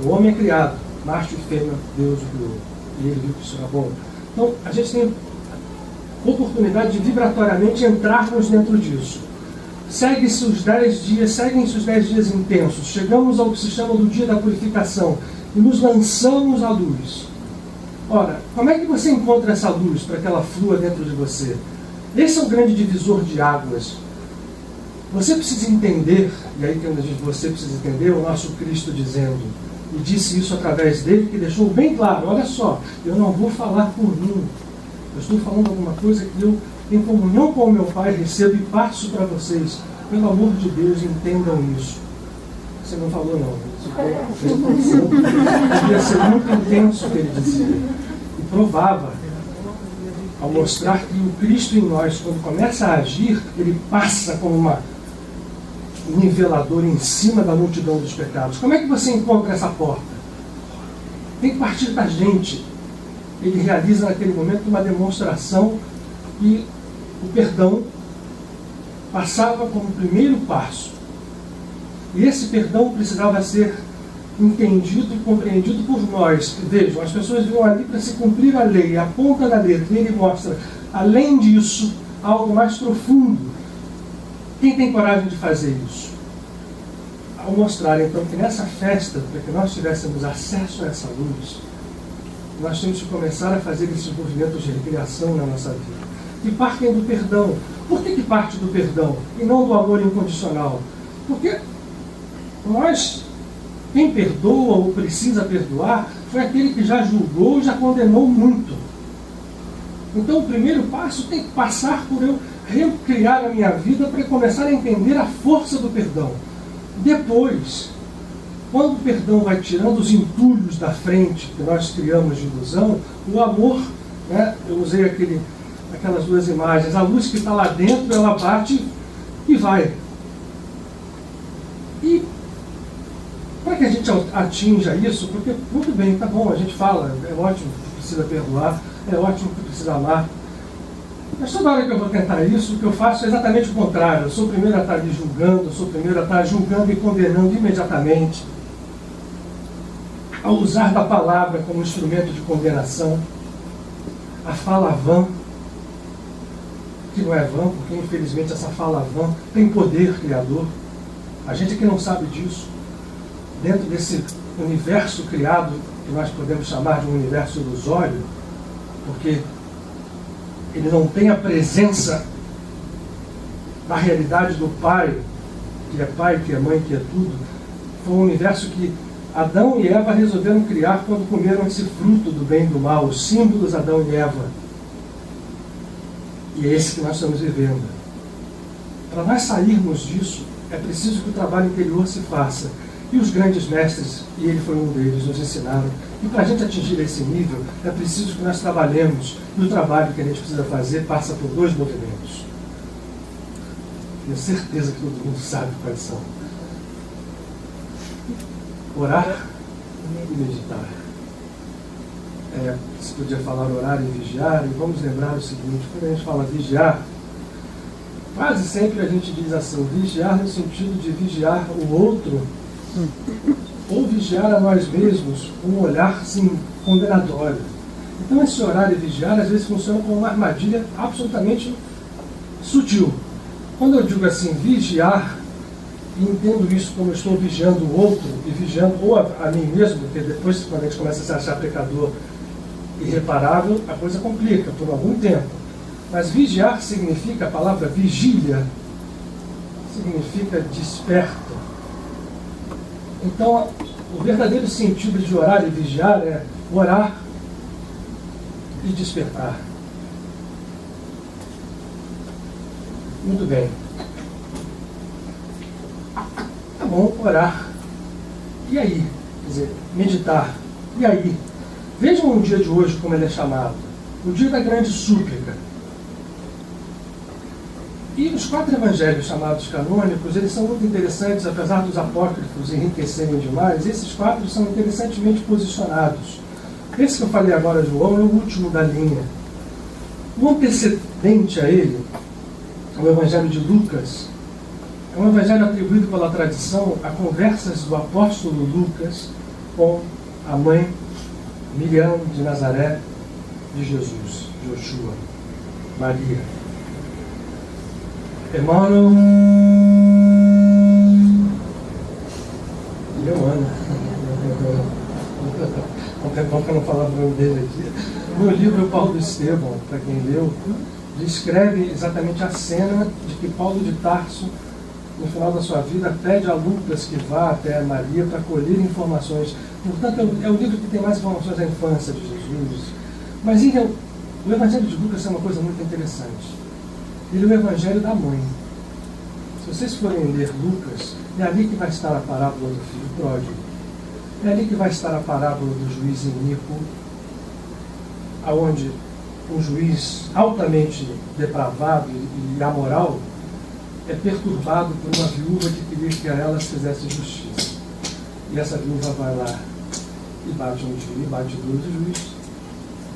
O homem é criado, macho e fêmea, Deus o criou, e ele viu que isso era bom. Então, a gente tem oportunidade de vibratoriamente entrarmos dentro disso. Seguem-se os 10 dias intensos. Chegamos ao que se chama do dia da purificação e nos lançamos à luz. Ora, como é que você encontra essa luz para que ela flua dentro de você? Esse é o grande divisor de águas. Você precisa entender, e aí quando a gente você precisa entender, o nosso Cristo dizendo, e disse isso através dele, que deixou bem claro: olha só, eu não vou falar por mim, eu estou falando alguma coisa que eu, em comunhão com o meu Pai, recebo e passo para vocês. Pelo amor de Deus, entendam isso. Você não falou não, devia ser muito intenso o que ele dizia, e provava, ao mostrar que o Cristo em nós, quando começa a agir, ele passa como nivelador em cima da multidão dos pecados. Como é que você encontra essa porta? Tem que partir da gente. Ele realiza naquele momento uma demonstração que o perdão passava como primeiro passo. E esse perdão precisava ser entendido e compreendido por nós. Vejam, as pessoas vinham ali para se cumprir a lei, a ponta da letra. E ele mostra, além disso, algo mais profundo. Quem tem coragem de fazer isso? Ao mostrar, então, que nessa festa, para que nós tivéssemos acesso a essa luz, nós temos que começar a fazer esses movimentos de recriação na nossa vida. Que partem do perdão. Por que parte do perdão e não do amor incondicional? Porque quem perdoa ou precisa perdoar foi aquele que já julgou e já condenou muito. Então o primeiro passo tem que passar por eu recriar a minha vida para começar a entender a força do perdão. Depois, quando o perdão vai tirando os entulhos da frente que nós criamos de ilusão, o amor, né, eu usei aquelas duas imagens, a luz que está lá dentro, ela bate e vai. E para que a gente atinja isso, porque muito bem, tá bom, a gente fala, é ótimo que precisa perdoar, é ótimo que precisa amar, mas toda hora que eu vou tentar isso, o que eu faço é exatamente o contrário. Eu sou o primeiro a estar ali julgando, eu sou o primeiro a estar julgando e condenando imediatamente, ao usar da palavra como instrumento de condenação, a fala vã, que não é vã, porque infelizmente essa fala vã tem poder criador. A gente que não sabe disso, dentro desse universo criado, que nós podemos chamar de um universo ilusório, porque ele não tem a presença da realidade do Pai, que é mãe, que é tudo. Foi um universo que Adão e Eva resolveram criar quando comeram esse fruto do bem e do mal, os símbolos Adão e Eva. E é esse que nós estamos vivendo. Para nós sairmos disso, é preciso que o trabalho interior se faça. E os grandes mestres, e ele foi um deles, nos ensinaram. E para a gente atingir esse nível, é preciso que nós trabalhemos. E o trabalho que a gente precisa fazer passa por dois movimentos. Tenho certeza que todo mundo sabe quais são. Orar e meditar. Se podia falar orar e vigiar, e vamos lembrar o seguinte, quando a gente fala vigiar, quase sempre a gente diz assim, vigiar no sentido de vigiar o outro, ou vigiar a nós mesmos com um olhar sim, condenatório. Então esse orar e vigiar às vezes funciona como uma armadilha absolutamente sutil. Quando eu digo assim, vigiar, e entendo isso como eu estou vigiando o outro, e vigiando ou a mim mesmo, porque depois quando a gente começa a se achar pecador irreparável, a coisa complica por algum tempo. Mas vigiar significa, a palavra vigília, significa desperta. Então, o verdadeiro sentido de orar e vigiar é orar e despertar. Muito bem. Tá bom, orar. E aí? Quer dizer, meditar. E aí? Vejam o dia de hoje como ele é chamado. O dia da grande súplica. E os 4 evangelhos chamados canônicos, eles são muito interessantes, apesar dos apócrifos enriquecerem demais, esses 4 são interessantemente posicionados. Esse que eu falei agora, João, é o último da linha. O antecedente a ele, o evangelho de Lucas, é um evangelho atribuído pela tradição a conversas do apóstolo Lucas com a mãe Miriam de Nazaré de Jesus, Joshua, Maria. Emmanuel e Ana. Há um tempão que eu não falava o nome dele aqui. No livro Paulo de Estevão, para quem leu, descreve exatamente a cena de que Paulo de Tarso, no final da sua vida, pede a Lucas que vá até Maria para colher informações. Portanto, é o livro que tem mais informações da infância de Jesus. Mas então, o Evangelho de Lucas é uma coisa muito interessante. Ele é o Evangelho da mãe. Se vocês forem ler Lucas, é ali que vai estar a parábola do filho pródigo. É ali que vai estar a parábola do juiz iníquo, aonde um juiz altamente depravado e amoral é perturbado por uma viúva que queria que a ela se fizesse justiça. E essa viúva vai lá e bate um dia, e bate dois, o juiz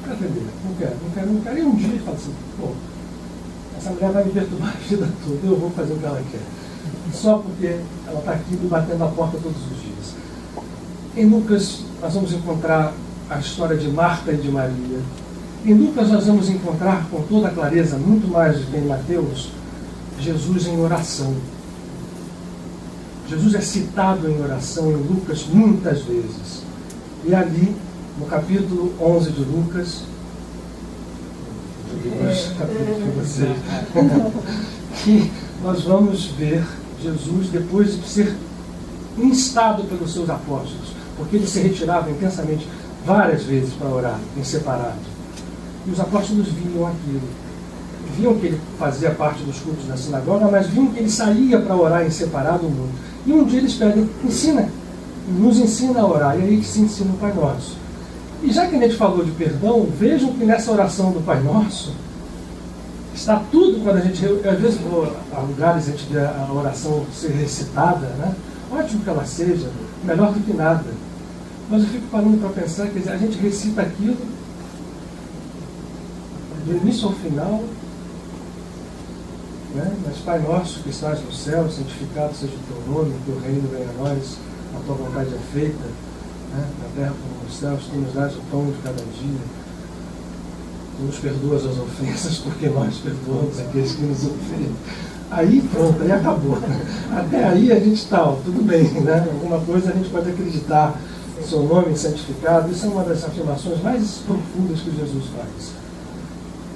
quer atender, não quero. E um dia ele fala assim, pô, essa mulher vai me perturbar a vida toda, eu vou fazer o que ela quer. Só porque ela está aqui me batendo a porta todos os dias. Em Lucas, nós vamos encontrar a história de Marta e de Maria. Em Lucas, nós vamos encontrar com toda a clareza, muito mais do que em Mateus, Jesus em oração. Jesus é citado em oração em Lucas muitas vezes. E ali, no capítulo 11 de Lucas, que nós vamos ver Jesus depois de ser instado pelos seus apóstolos, porque ele se retirava intensamente várias vezes para orar, em separado. E os apóstolos viam aquilo. Viam que ele fazia parte dos cultos da sinagoga, mas viam que ele saía para orar em separado muito. E um dia eles pedem, nos ensina a orar. E aí que se ensina o Pai Nosso. E já que a gente falou de perdão, vejam que nessa oração do Pai Nosso está tudo, quando a gente, às vezes vou a lugares a gente vê a oração ser recitada, né? Ótimo que ela seja, melhor do que nada. Mas eu fico parando para pensar, quer dizer, a gente recita aquilo do início ao final, né? Mas Pai Nosso que estás no céu, santificado seja o teu nome, o teu reino venha a nós, a tua vontade é feita, né? Na terra como nos céus, tu nos dás o pão de cada dia, tu nos perdoas as ofensas, porque nós perdoamos aqueles que nos ofendem. Aí pronto, aí acabou. Até aí a gente está, tudo bem, né? Alguma coisa a gente pode acreditar, seu nome santificado. Isso é uma das afirmações mais profundas que Jesus faz.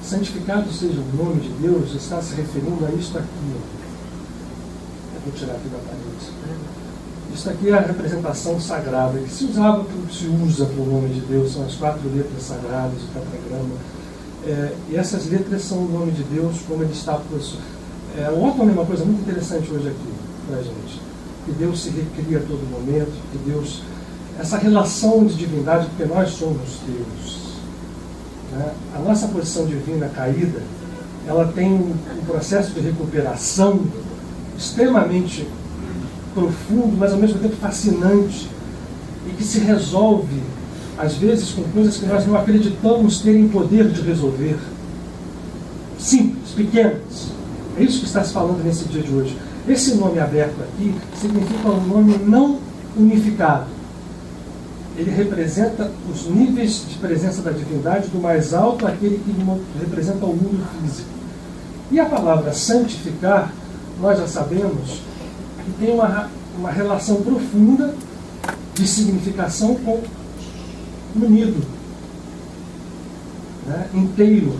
Santificado seja o nome de Deus, está se referindo a isto aqui. Eu vou tirar aqui da parede. Isso aqui é a representação sagrada, que se usa para o nome de Deus, são as 4 letras sagradas, o tetragrama. E essas letras são o nome de Deus, como ele está possuído. O Otton é uma coisa muito interessante hoje aqui para a gente. Que Deus se recria a todo momento, que Deus... Essa relação de divindade, porque nós somos Deus. Né? A nossa posição divina caída, ela tem um processo de recuperação extremamente profundo, mas ao mesmo tempo fascinante, e que se resolve, às vezes, com coisas que nós não acreditamos terem poder de resolver. Simples, pequenas. É isso que está se falando nesse dia de hoje. Esse nome aberto aqui significa um nome não unificado. Ele representa os níveis de presença da divindade, do mais alto àquele que representa o mundo físico. E a palavra santificar, nós já sabemos que tem uma relação profunda de significação com unido, né? Inteiro.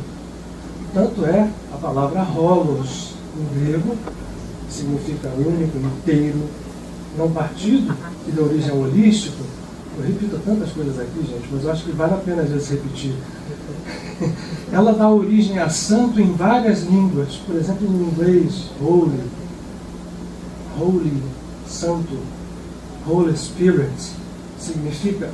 Tanto é a palavra holos, em grego, que significa único, inteiro, não partido, que dá origem ao holístico. Eu repito tantas coisas aqui, gente, mas eu acho que vale a pena às vezes repetir. Ela dá origem a santo em várias línguas. Por exemplo, em inglês, holy, santo, Holy Spirit, significa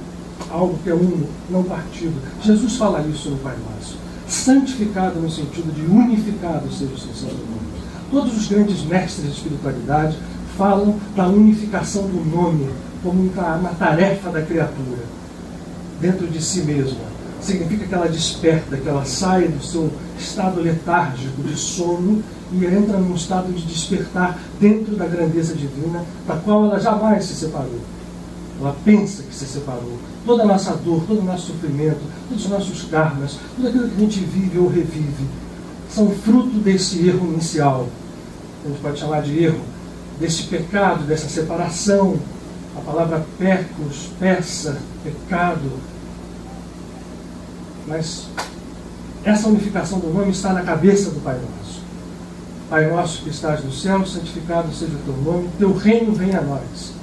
algo que é uno, não partido. Jesus fala isso no Pai Nosso. Santificado no sentido de unificado seja o seu santo nome. Todos os grandes mestres de espiritualidade falam da unificação do nome como uma tarefa da criatura dentro de si mesma. Significa que ela desperta, que ela sai do seu estado letárgico de sono e entra num estado de despertar dentro da grandeza divina, da qual ela jamais se separou. Ela pensa que se separou. Toda a nossa dor, todo o nosso sofrimento, todos os nossos karmas, tudo aquilo que a gente vive ou revive, são fruto desse erro inicial. A gente pode chamar de erro, desse pecado, dessa separação. A palavra pecus, peça, pecado. Mas essa unificação do nome está na cabeça do Pai Nosso. Pai Nosso que estás no céu, santificado seja o teu nome, teu reino venha a nós.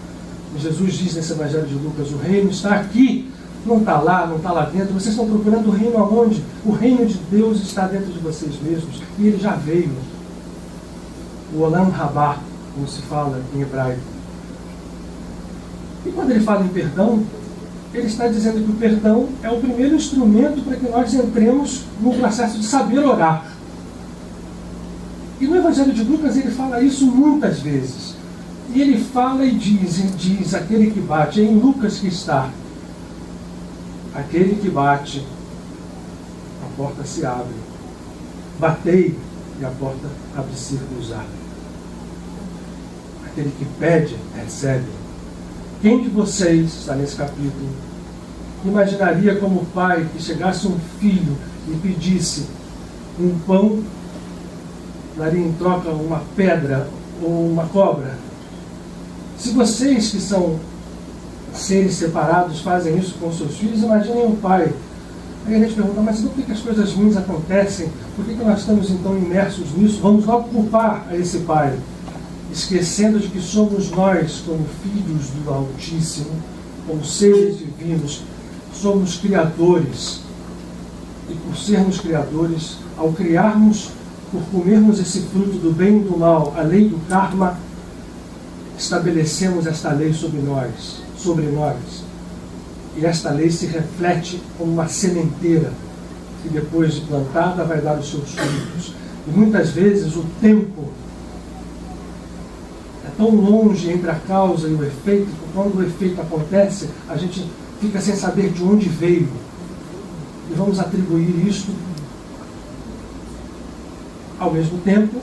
E Jesus diz nesse Evangelho de Lucas, o reino está aqui, não está lá dentro. Vocês estão procurando o reino aonde? O reino de Deus está dentro de vocês mesmos. E ele já veio. O Olam Rabá, como se fala em hebraico. E quando ele fala em perdão, ele está dizendo que o perdão é o primeiro instrumento para que nós entremos no processo de saber orar. E no Evangelho de Lucas ele fala isso muitas vezes. E ele fala e diz aquele que bate. É em Lucas que está. Aquele que bate, a porta se abre. Batei e a porta abre-se-vos-á. Aquele que pede, recebe. Quem de vocês, está nesse capítulo, imaginaria como pai que chegasse um filho e pedisse um pão, daria em troca uma pedra ou uma cobra? Se vocês que são seres separados fazem isso com seus filhos, imaginem um pai. Aí a gente pergunta, mas por que as coisas ruins acontecem? Por que nós estamos então imersos nisso? Vamos logo culpar a esse pai, esquecendo de que somos nós, como filhos do Altíssimo, como seres divinos, somos criadores. E por sermos criadores, ao criarmos, por comermos esse fruto do bem e do mal, a lei do karma, estabelecemos esta lei sobre nós. E esta lei se reflete como uma sementeira que depois de plantada vai dar os seus frutos. E muitas vezes o tempo é tão longe entre a causa e o efeito, que quando o efeito acontece, a gente fica sem saber de onde veio. E vamos atribuir isto. Ao mesmo tempo,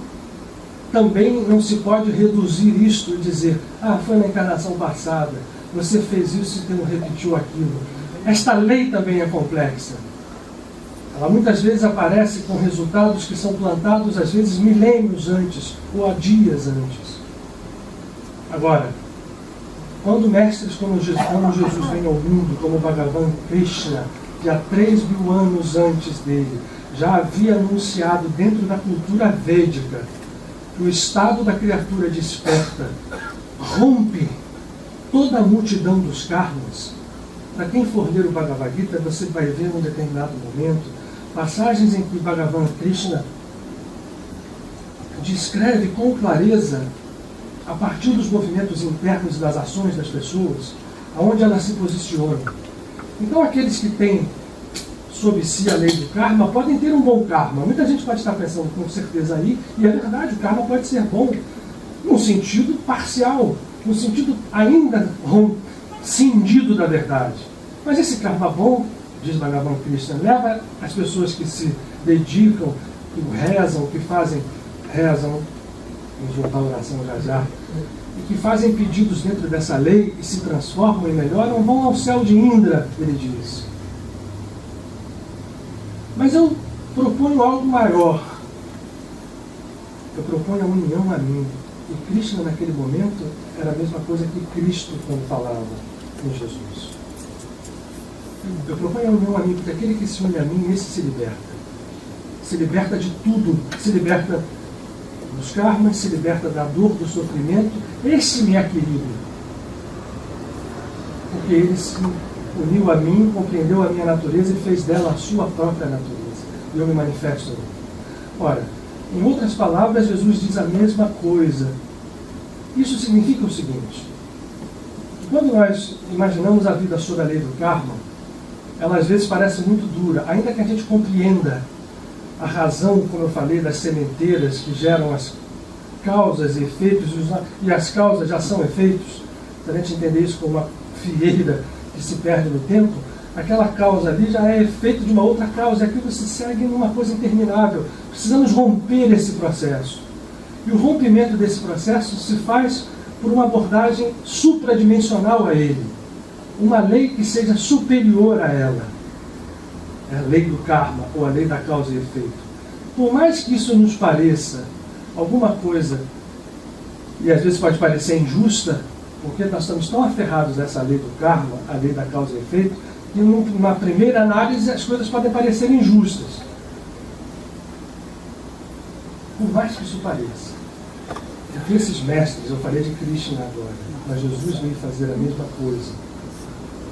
também não se pode reduzir isto e dizer, foi na encarnação passada, você fez isso e não repetiu aquilo. Esta lei também é complexa. Ela muitas vezes aparece com resultados que são plantados, às vezes, milênios antes, ou há dias antes. Agora, quando mestres como Jesus vem ao mundo, como Bhagavan Krishna, que há 3.000 anos antes dele, já havia anunciado dentro da cultura védica que o estado da criatura desperta rompe toda a multidão dos karmas. Para quem for ler o Bhagavad Gita, você vai ver num determinado momento passagens em que Bhagavan Krishna descreve com clareza, a partir dos movimentos internos e das ações das pessoas, aonde elas se posicionam. Então aqueles que têm sob si a lei do karma podem ter um bom karma. Muita gente pode estar pensando com certeza aí, e é verdade, o karma pode ser bom, num sentido parcial, no sentido ainda cindido da verdade. Mas esse karma bom, diz Bhagavan Krishna, leva as pessoas que se dedicam, que rezam, vamos voltar à oração já, e que fazem pedidos dentro dessa lei e se transformam e melhoram, vão ao céu de Indra, ele diz. Mas eu proponho algo maior. Eu proponho a união a mim. E Krishna, naquele momento, era a mesma coisa que Cristo quando falava com Jesus. Eu proponho a união a mim, porque aquele que se une a mim, esse se liberta. Se liberta de tudo. Se liberta dos karmas, se liberta da dor, do sofrimento. Esse me é querido. Porque ele se uniu a mim, compreendeu a minha natureza e fez dela a sua própria natureza. E eu me manifesto ali. Ora, em outras palavras, Jesus diz a mesma coisa. Isso significa o seguinte: quando nós imaginamos a vida sob a lei do karma, ela às vezes parece muito dura, ainda que a gente compreenda a razão, como eu falei, das sementeiras que geram as causas e efeitos, e as causas já são efeitos. Se a gente entender isso como uma fieira que se perde no tempo, aquela causa ali já é efeito de uma outra causa, e aquilo se segue numa coisa interminável. Precisamos romper esse processo. E o rompimento desse processo se faz por uma abordagem supradimensional a ele. Uma lei que seja superior a ela. É a lei do karma, ou a lei da causa e efeito. Por mais que isso nos pareça alguma coisa, e às vezes pode parecer injusta, porque nós estamos tão aferrados a essa lei do karma, a lei da causa e efeito, que numa primeira análise as coisas podem parecer injustas. Por mais que isso pareça. Porque esses mestres, eu falei de Krishna agora, mas Jesus veio fazer a mesma coisa.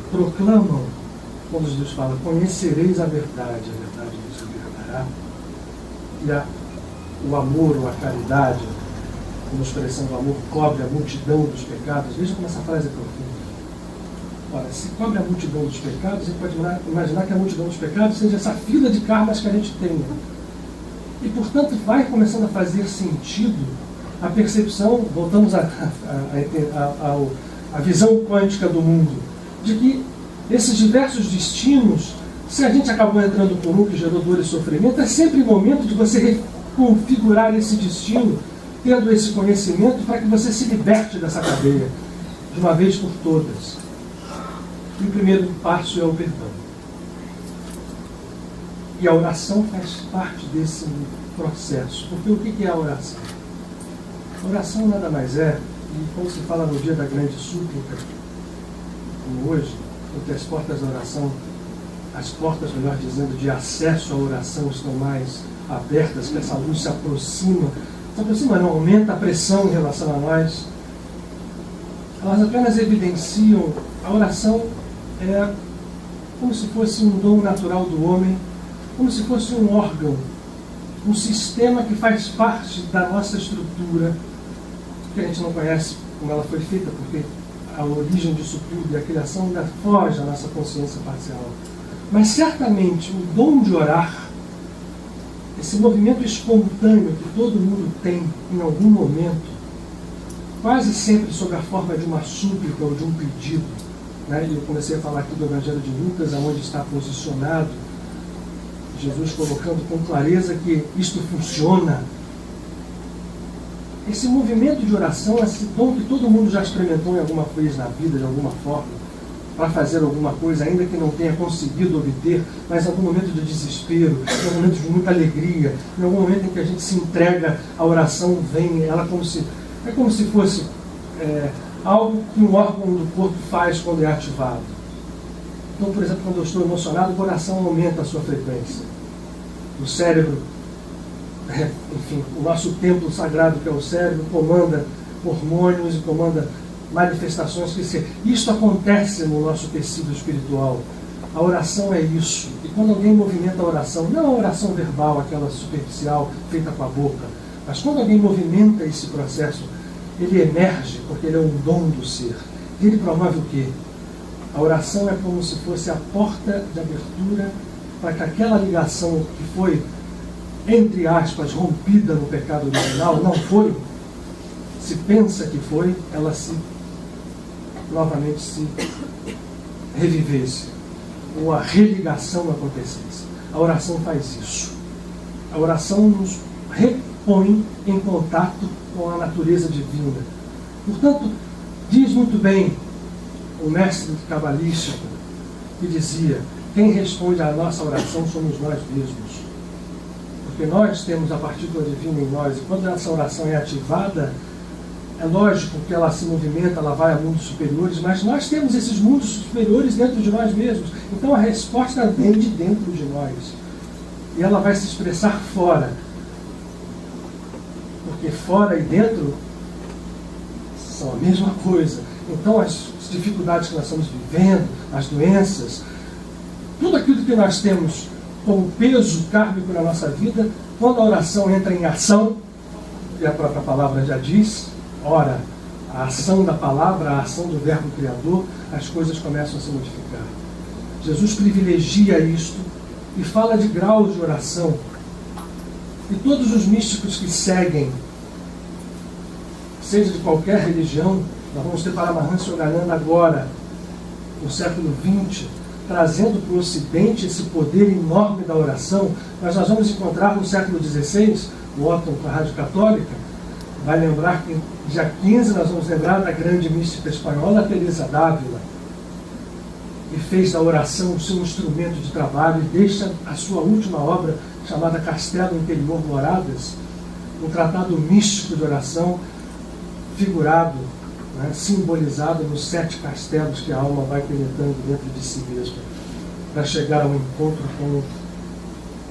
Proclamam, quando Jesus fala, conhecereis a verdade vos libertará. E o amor ou a caridade, como expressão do amor, cobre a multidão dos pecados. Veja como essa frase é profunda. Ora, se cobre a multidão dos pecados, a gente pode imaginar que a multidão dos pecados seja essa fila de karmas que a gente tem. E, portanto, vai começando a fazer sentido a percepção, voltamos à visão quântica do mundo, de que esses diversos destinos, se a gente acabou entrando por um que gerou dor e sofrimento, é sempre o momento de você reconfigurar esse destino, tendo esse conhecimento, para que você se liberte dessa cadeia, de uma vez por todas. E o primeiro passo é o perdão. E a oração faz parte desse processo. Porque o que é a oração? A oração nada mais é, e quando se fala no dia da grande súplica, como hoje, porque as portas da oração, as portas, melhor dizendo, de acesso à oração estão mais abertas, que essa luz se aproxima não, aumenta a pressão em relação a nós. Elas apenas evidenciam, a oração é como se fosse um dom natural do homem, como se fosse um órgão, um sistema que faz parte da nossa estrutura, que a gente não conhece como ela foi feita, porque a origem disso tudo e a criação ainda foge à nossa consciência parcial. Mas certamente o dom de orar, esse movimento espontâneo que todo mundo tem em algum momento, quase sempre sob a forma de uma súplica ou de um pedido, né? Eu comecei a falar aqui do Evangelho de Lucas, onde está posicionado Jesus colocando com clareza que isto funciona. Esse movimento de oração, esse dom que todo mundo já experimentou em alguma vez na vida, de alguma forma, para fazer alguma coisa, ainda que não tenha conseguido obter, mas em algum momento de desespero, em algum momento de muita alegria, em algum momento em que a gente se entrega, a oração vem, ela como se fosse algo que um órgão do corpo faz quando é ativado. Então, por exemplo, quando eu estou emocionado, o coração aumenta a sua frequência. O cérebro, enfim, o nosso templo sagrado que é o cérebro, comanda hormônios e comanda manifestações que isto acontece no nosso tecido espiritual. A oração é isso. E quando alguém movimenta a oração, não a oração verbal, aquela superficial, feita com a boca, mas quando alguém movimenta esse processo, ele emerge, porque ele é um dom do ser. E ele promove o quê? A oração é como se fosse a porta de abertura para que aquela ligação que foi, entre aspas, rompida no pecado original, não foi, se pensa que foi, ela novamente se revivesse, ou a religação acontecesse. A oração faz isso. A oração nos repõe em contato com a natureza divina. Portanto, diz muito bem o mestre cabalístico, que dizia: quem responde à nossa oração somos nós mesmos. Porque nós temos a partícula divina em nós, e quando essa oração é ativada, é lógico que ela se movimenta, ela vai a mundos superiores, mas nós temos esses mundos superiores dentro de nós mesmos. Então a resposta vem de dentro de nós. E ela vai se expressar fora. Porque fora e dentro são a mesma coisa. Então as dificuldades que nós estamos vivendo, as doenças, tudo aquilo que nós temos como peso kármico na nossa vida, quando a oração entra em ação, e a própria palavra já diz, ora, a ação da palavra, a ação do verbo criador, as coisas começam a se modificar. Jesus privilegia isto e fala de graus de oração. E todos os místicos que seguem, seja de qualquer religião, nós vamos ter Paramahansa Yogananda agora, no século XX, trazendo para o Ocidente esse poder enorme da oração, mas nós vamos encontrar no século XVI, o Otton com a Rádio Católica, vai lembrar que dia 15 nós vamos lembrar da grande mística espanhola Teresa d'Ávila, que fez da oração o seu instrumento de trabalho e deixa a sua última obra, chamada Castelo Interior Moradas, um tratado místico de oração, figurado, né, simbolizado nos 7 castelos que a alma vai penetrando dentro de si mesma, para chegar ao encontro com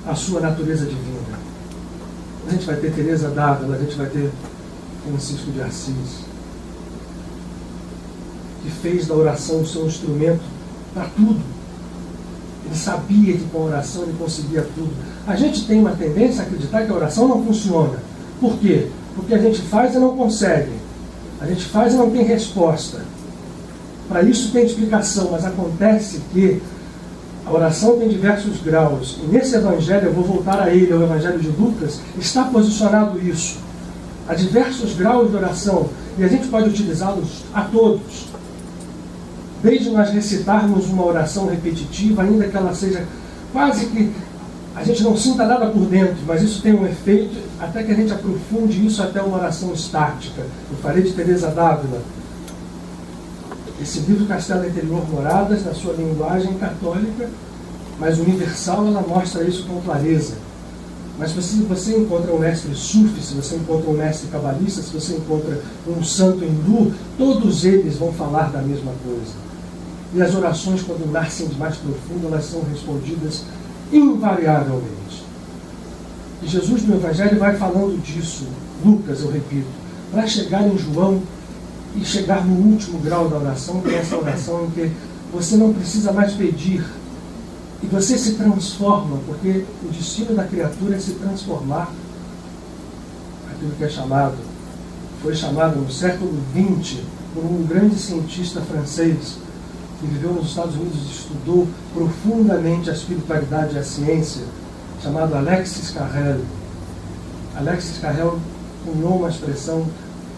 a sua natureza divina. A gente vai ter Teresa d'Ávila, a gente vai ter Francisco de Assis, que fez da oração o seu instrumento para tudo. Ele sabia que com a oração ele conseguia tudo. A gente tem uma tendência a acreditar que a oração não funciona. Por quê? Porque a gente faz e não consegue. A gente faz e não tem resposta. Para isso tem explicação, mas acontece que a A oração tem diversos graus. E nesse evangelho, eu vou voltar a ele, ao evangelho de Lucas, está posicionado isso. Há diversos graus de oração. E a gente pode utilizá-los a todos. Desde nós recitarmos uma oração repetitiva, ainda que ela seja quase que a gente não sinta nada por dentro, mas isso tem um efeito, até que a gente aprofunde isso até uma oração estática. Eu falei de Teresa d'Ávila. Esse livro Castelo Interior Moradas, na sua linguagem católica, mas universal, ela mostra isso com clareza. Mas se você encontra um mestre sufi, se você encontra um mestre cabalista, se você encontra um santo hindu, todos eles vão falar da mesma coisa. E as orações, quando nascem de mais profundo, elas são respondidas invariavelmente. E Jesus no Evangelho vai falando disso, Lucas, eu repito, para chegar em João e chegar no último grau da oração, que é essa oração em que você não precisa mais pedir, e você se transforma, porque o destino da criatura é se transformar. Aquilo que é chamado, foi chamado no século XX por um grande cientista francês, que viveu nos Estados Unidos e estudou profundamente a espiritualidade e a ciência, chamado Alexis Carrel. Alexis Carrel cunhou uma expressão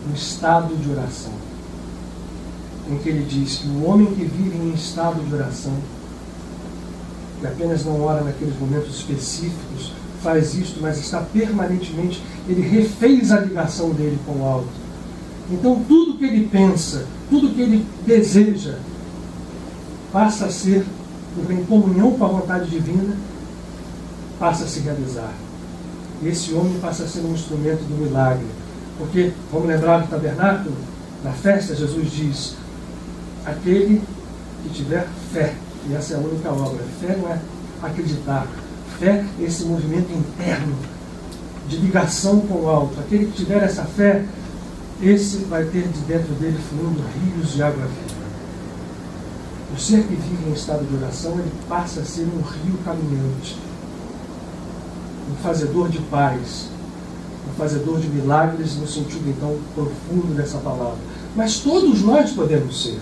no estado de oração, em que ele diz que o homem que vive em estado de oração, que apenas não ora naqueles momentos específicos, faz isto, mas está permanentemente, ele refez a ligação dele com o alto. Então tudo que ele pensa, tudo que ele deseja, passa a ser, em comunhão com a vontade divina, passa a se realizar. E esse homem passa a ser um instrumento do milagre. Porque, vamos lembrar do tabernáculo, na festa Jesus diz, aquele que tiver fé, e essa é a única obra. Fé não é acreditar. Fé é esse movimento interno de ligação com o alto. Aquele que tiver essa fé, esse vai ter de dentro dele fluindo rios de água viva. O ser que vive em estado de oração, ele passa a ser um rio caminhante, um fazedor de paz, um fazedor de milagres, no sentido então profundo dessa palavra. Mas todos nós podemos ser.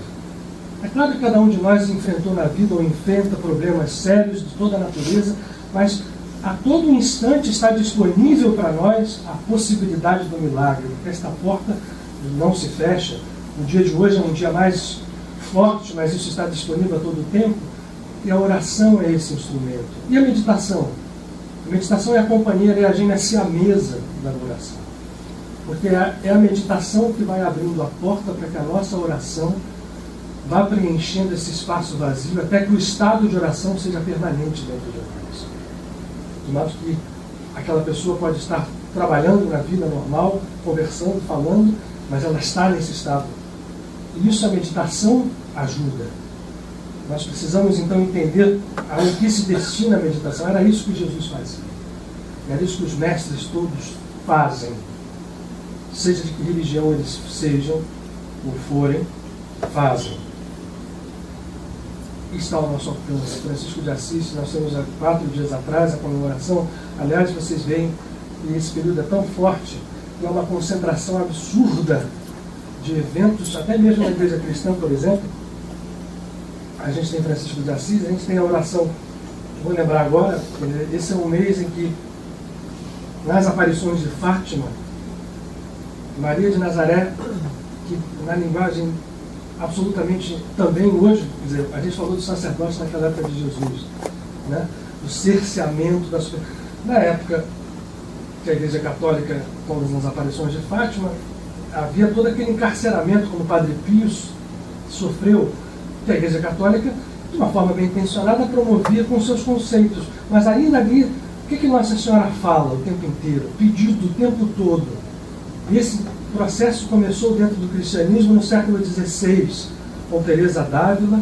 É claro que cada um de nós enfrentou na vida ou enfrenta problemas sérios de toda a natureza, mas a todo instante está disponível para nós a possibilidade do milagre, porque esta porta não se fecha. O dia de hoje é um dia mais forte, mas isso está disponível a todo tempo, e a oração é esse instrumento. E a meditação? A meditação é a companheira, é a gêmea siamesa da oração. Porque é a meditação que vai abrindo a porta para que a nossa oração vá preenchendo esse espaço vazio, até que o estado de oração seja permanente dentro de nós. De modo que aquela pessoa pode estar trabalhando na vida normal, conversando, falando, mas ela está nesse estado. E isso a meditação ajuda. Nós precisamos então entender ao que se destina a meditação. Era isso que Jesus fazia. Era isso que os mestres todos fazem. Seja de que religião eles sejam ou forem, fazem. E está ao nosso alcance. Francisco de Assis, nós temos há 4 dias atrás a comemoração. Aliás, vocês veem que esse período é tão forte que é uma concentração absurda de eventos, até mesmo na igreja cristã, por exemplo. A gente tem Francisco de Assis, a gente tem a oração, vou lembrar agora, esse é um mês em que, nas aparições de Fátima, Maria de Nazaré, que na linguagem absolutamente também hoje, quer dizer, a gente falou do sacerdócio naquela época de Jesus, né? O cerceamento das... Na época que a Igreja Católica, como nas aparições de Fátima, havia todo aquele encarceramento, como o Padre Pio sofreu, que a Igreja Católica, de uma forma bem intencionada, promovia com seus conceitos. Mas ainda ali, o que Nossa Senhora fala o tempo inteiro? Pedido o tempo todo. E esse processo começou dentro do cristianismo no século XVI, com Teresa d'Ávila,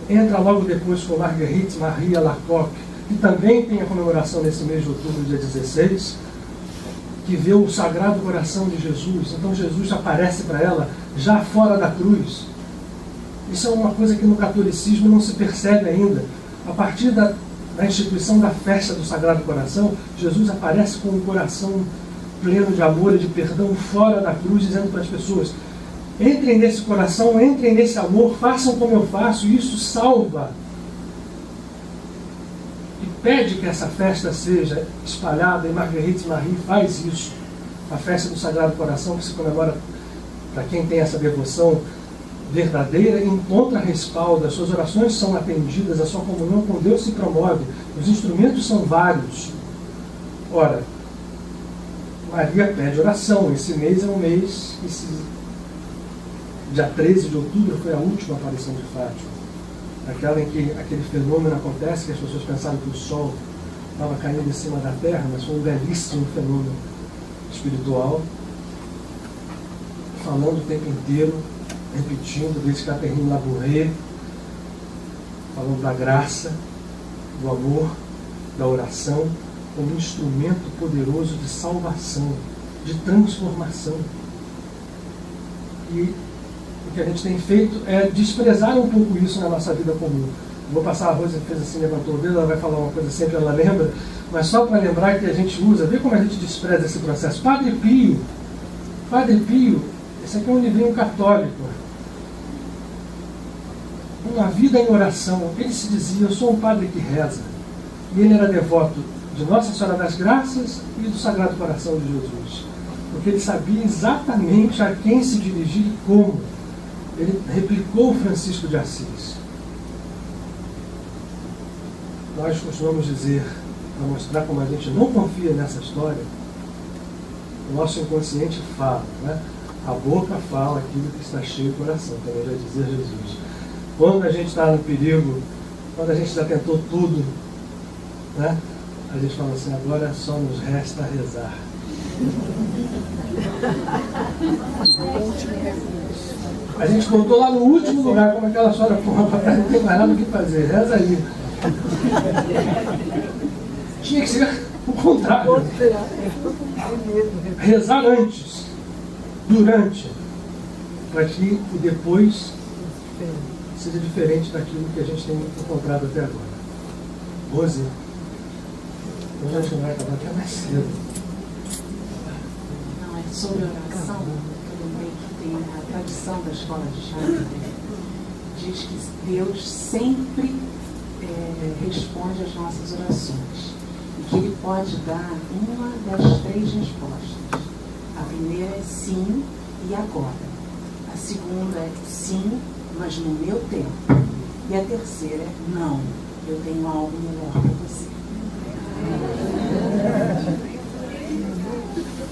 entra logo depois com Marguerite Marie Alacoque, que também tem a comemoração nesse mês de outubro, dia 16, que vê o Sagrado Coração de Jesus. Então Jesus aparece para ela já fora da cruz. Isso é uma coisa que no catolicismo não se percebe ainda. A partir da instituição da festa do Sagrado Coração, Jesus aparece com um coração pleno de amor e de perdão fora da cruz, dizendo para as pessoas: entrem nesse coração, entrem nesse amor, façam como eu faço, e isso salva. pede que essa festa seja espalhada, e Marguerite Marie faz isso. A festa do Sagrado Coração, que se comemora, para quem tem essa devoção verdadeira, encontra respaldo, as suas orações são atendidas, a sua comunhão com Deus se promove, os instrumentos são vários. Ora, Maria pede oração. Esse mês é um mês, dia 13 de outubro foi a última aparição de Fátima, aquela em que aquele fenômeno acontece, que as pessoas pensaram que o sol estava caindo em cima da terra, mas foi um belíssimo fenômeno espiritual, falando o tempo inteiro, repetindo, desde Catherine Labouré, falando da graça, do amor, da oração, como instrumento poderoso de salvação, de transformação. E o que a gente tem feito é desprezar um pouco isso na nossa vida comum. Vou passar a Rosa, fez assim, levantou o dedo, ela vai falar uma coisa sempre, ela lembra, mas só para lembrar que a gente usa, vê como a gente despreza esse processo. Padre Pio, esse aqui é um livrinho católico, uma vida em oração. Ele se dizia, eu sou um padre que reza, e ele era devoto de Nossa Senhora das Graças e do Sagrado Coração de Jesus, porque ele sabia exatamente a quem se dirigir e como. Ele replicou Francisco de Assis. Nós costumamos dizer, para mostrar como a gente não confia nessa história, o nosso inconsciente fala, né? A boca fala aquilo que está cheio do coração, também vai dizer Jesus. Quando a gente está no perigo, quando a gente já tentou tudo, né? A gente fala assim, agora só nos resta rezar. A gente contou lá no último lugar, como aquela história, porra, não tem mais nada o que fazer, reza aí. Tinha que ser o contrário. Rezar antes, durante, para que o depois seja diferente daquilo que a gente tem encontrado até agora. Rose, hoje a gente vai acabar até mais cedo. Não, é sobre oração. Eu lembrei que tem a tradição da escola de Xavier, diz que Deus sempre responde às nossas orações e que Ele pode dar uma das 3 respostas. A primeira é sim e agora. A segunda é sim, mas no meu tempo. E a terceira é não, eu tenho algo melhor para você.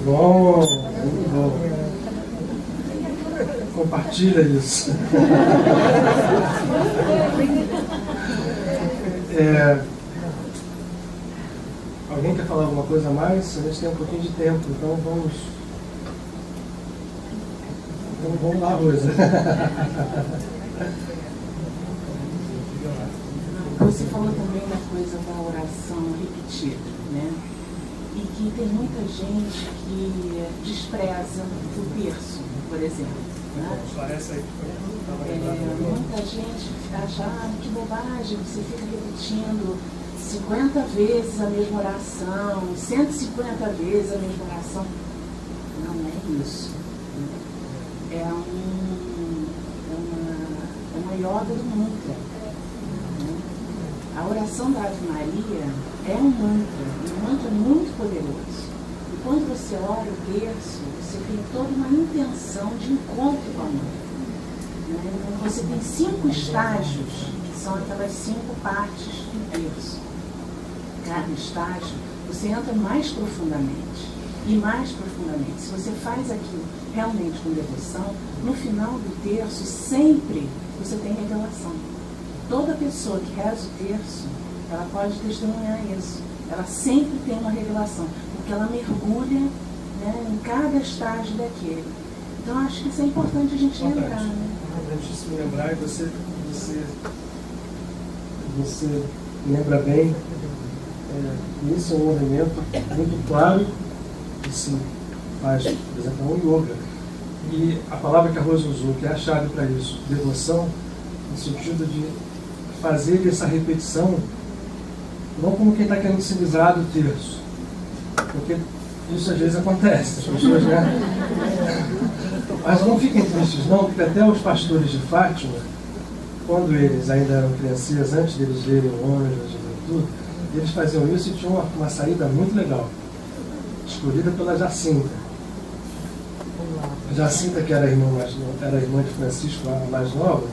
Bom, muito bom. Compartilha isso. Alguém quer falar alguma coisa a mais? A gente tem um pouquinho de tempo, então vamos lá, Rosa. Você falou também da coisa da oração repetida, né? E que tem muita gente que despreza o terço, por exemplo. Né? Muita gente acha, que bobagem, você fica repetindo 50 vezes a mesma oração, 150 vezes a mesma oração. Não é isso. É uma yoga do mantra. A oração da Ave Maria é um mantra muito poderoso. E quando você ora o terço, você tem toda uma intenção de encontro com a mãe. Então você tem 5 estágios, que são aquelas 5 partes do terço. Cada estágio, você entra mais profundamente. E mais profundamente. Se você faz aquilo realmente com devoção, no final do terço, sempre você tem revelação. Toda pessoa que reza o terço, ela pode testemunhar isso. Ela sempre tem uma revelação, porque ela mergulha, né, em cada estágio daquele. Então, acho que isso é importante a gente lembrar. Né? A gente se lembrar, e você lembra bem, isso é um movimento muito claro, que se faz, por exemplo, um yoga. E a palavra que a Rosa usou, que é a chave para isso, devoção, no sentido de fazer essa repetição, não como quem está querendo se livrar do terço, porque isso às vezes acontece, as pessoas, né? Mas não fiquem tristes não, porque até os pastores de Fátima, quando eles ainda eram criancinhas, antes deles verem o anjo, tudo, E eles faziam isso e tinham uma saída muito legal, escolhida pela Jacinta. A Jacinta, que era a irmã de Francisco, a mais nova,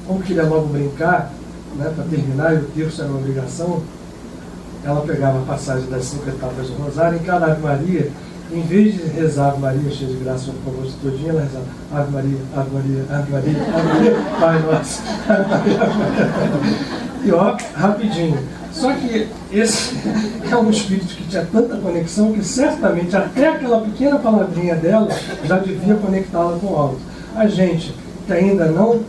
como queria logo brincar, né, para terminar, e o terço era uma obrigação, ela pegava a passagem das 5 etapas do Rosário, em cada Ave Maria, em vez de rezar Ave Maria, cheia de graça, por favor, todinha, ela rezava Ave Maria, Ave Maria, Ave Maria, Ave Maria, Pai Nosso, Ave Maria, Ave Maria. E ó, rapidinho. Só que esse é um espírito que tinha tanta conexão que certamente até aquela pequena palavrinha dela já devia conectá-la com o alto. A gente que ainda não...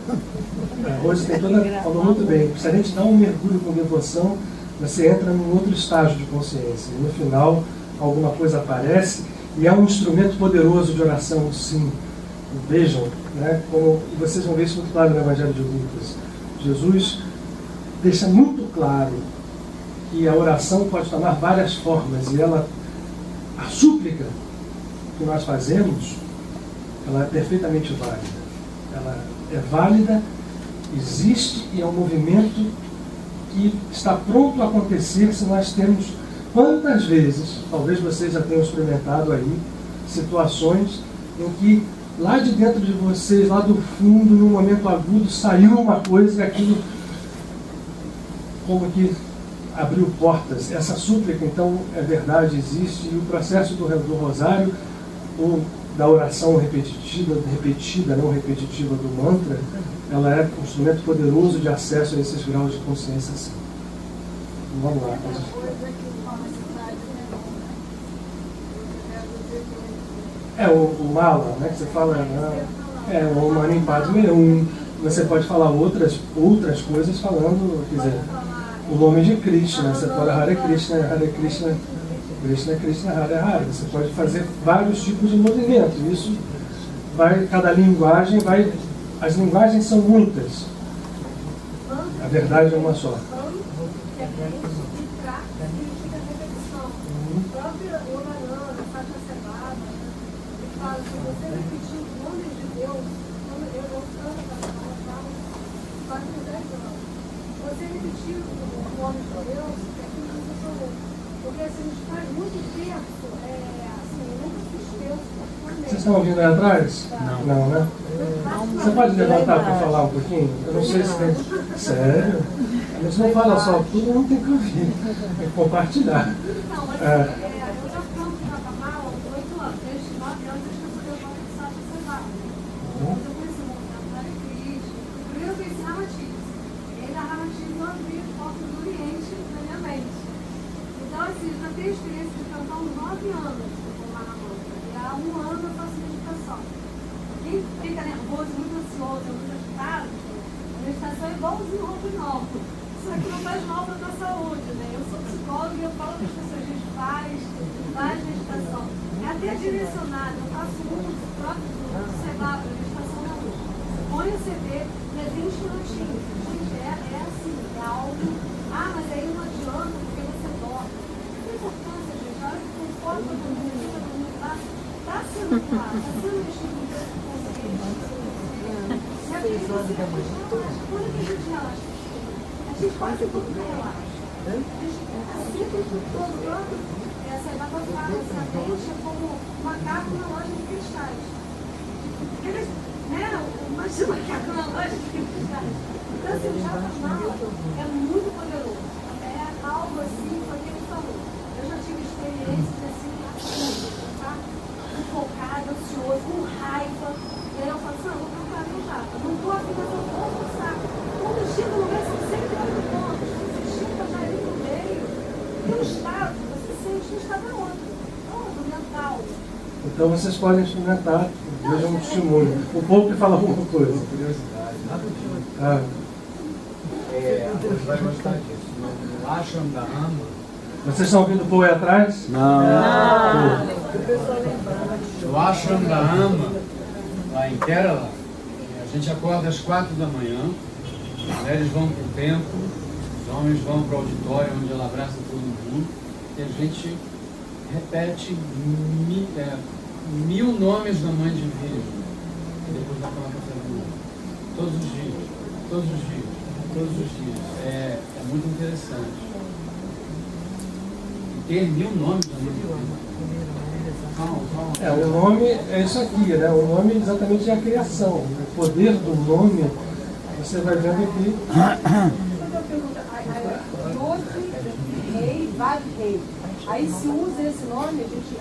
Hoje tem toda... Falou muito bem. Se a gente dá um mergulho com devoção, você entra num outro estágio de consciência. E no final, alguma coisa aparece e é um instrumento poderoso de oração, sim. Vejam, né, como vocês vão ver isso muito claro no Evangelho de Lucas. Jesus deixa muito claro que a oração pode tomar várias formas e a súplica que nós fazemos, ela é perfeitamente válida. Ela é válida, existe e é um movimento que está pronto a acontecer se nós temos, quantas vezes, talvez vocês já tenham experimentado aí, situações em que lá de dentro de vocês, lá do fundo, num momento agudo, saiu uma coisa e aquilo como que abriu portas. Essa súplica, então, é verdade, existe, e o processo do rosário, ou da oração repetida, não repetitiva do mantra, ela é um instrumento poderoso de acesso a esses graus de consciência, sim. Vamos lá. O mala, né, que você fala, o Mani Padme Hum. Você pode falar outras coisas falando, quer dizer, o nome de Krishna. Você pode Hare Krishna, Krishna Krishna, Hare Hare. Você pode fazer vários tipos de movimento. Isso vai, cada linguagem vai, as linguagens são muitas. A verdade é uma só. Se você repetir os nomes de Deus, quando eu canto quase 10 anos, você repetir o nome de Deus, é aquilo que você falou. Porque assim, a gente faz muito terço, assim, eu nunca fiz terço. Vocês estão ouvindo aí atrás? Não, né? Você pode levantar para falar um pouquinho? Eu não sei se tem... Sério? A gente não fala só, todo mundo tem que ouvir, tem que compartilhar. Não, mas eu já canto na Camargo há 8 anos, desde 9 anos eu já fui ao Sacha Sevada. Eu conheci o movimento da Hare Krishna. Primeiro eu conheci Ramatiz. E aí na Ramatiz eu abri fotos do Oriente na minha mente. Então, assim, eu já tenho experiência de cantar uns 9 anos com uma mantra. E há 1 ano eu faço meditação. Quem fica nervoso, muito ansioso, muito agitado, a meditação é igualzinho Roupinol. Só que não faz mal para a tua saúde, né? Eu sou psicóloga e eu falo para as pessoas, a gente faz meditação. É até direcionado, eu faço uso do próprio Sevada, meditação na luz. Põe o CD, 20 minutinhos. Gente, é assim, é algo. Mas aí não adianta porque você dorme. Não tem importância, gente. A hora que conforme todo mundo lá, está sendo claro, está sendo mexido com o consciente. E a pessoa se relaxa. Quando que a gente relaxa? A gente quase tudo relaxa. A gente sempre todo essa vai falar essa mente é como um macaco na loja de cristais. Eles, né? Imagina o macaco na loja de cristais. Então, assim, o Japa é muito poderoso. É algo assim, foi o que ele falou. Eu já tive experiências assim, absurdas, tá? Focada, ansioso, com raiva. E aí eu falo assim, não, vou cantar no Japa. Não estou aqui, mas eu vou forçar. Quando chega no meio, são 108 pontos. Você chega já ali no meio. E o estado, você sente o estado é outro. Todo mental. Então vocês podem experimentar, vejam um testemunho. O povo que fala alguma coisa. Curiosidade, nada disso. Você vai gostar disso. No Ashram da Ama. Vocês estão ouvindo o povo aí atrás? Não. No Ashram da Ama, lá em Kerala, a gente acorda às 4 da manhã, as mulheres vão para o templo, os homens vão para o auditório onde ela abraça todo mundo, e a gente repete 1000 nomes da Mãe Divina, e depois vai falar café da manhã. Todos os dias. É muito interessante. ter 1000 nomes. O nome é isso aqui, né? O nome exatamente é a criação. O poder do nome, você vai vendo aqui. Rei, Vav Rei. Aí se usa esse nome, a gente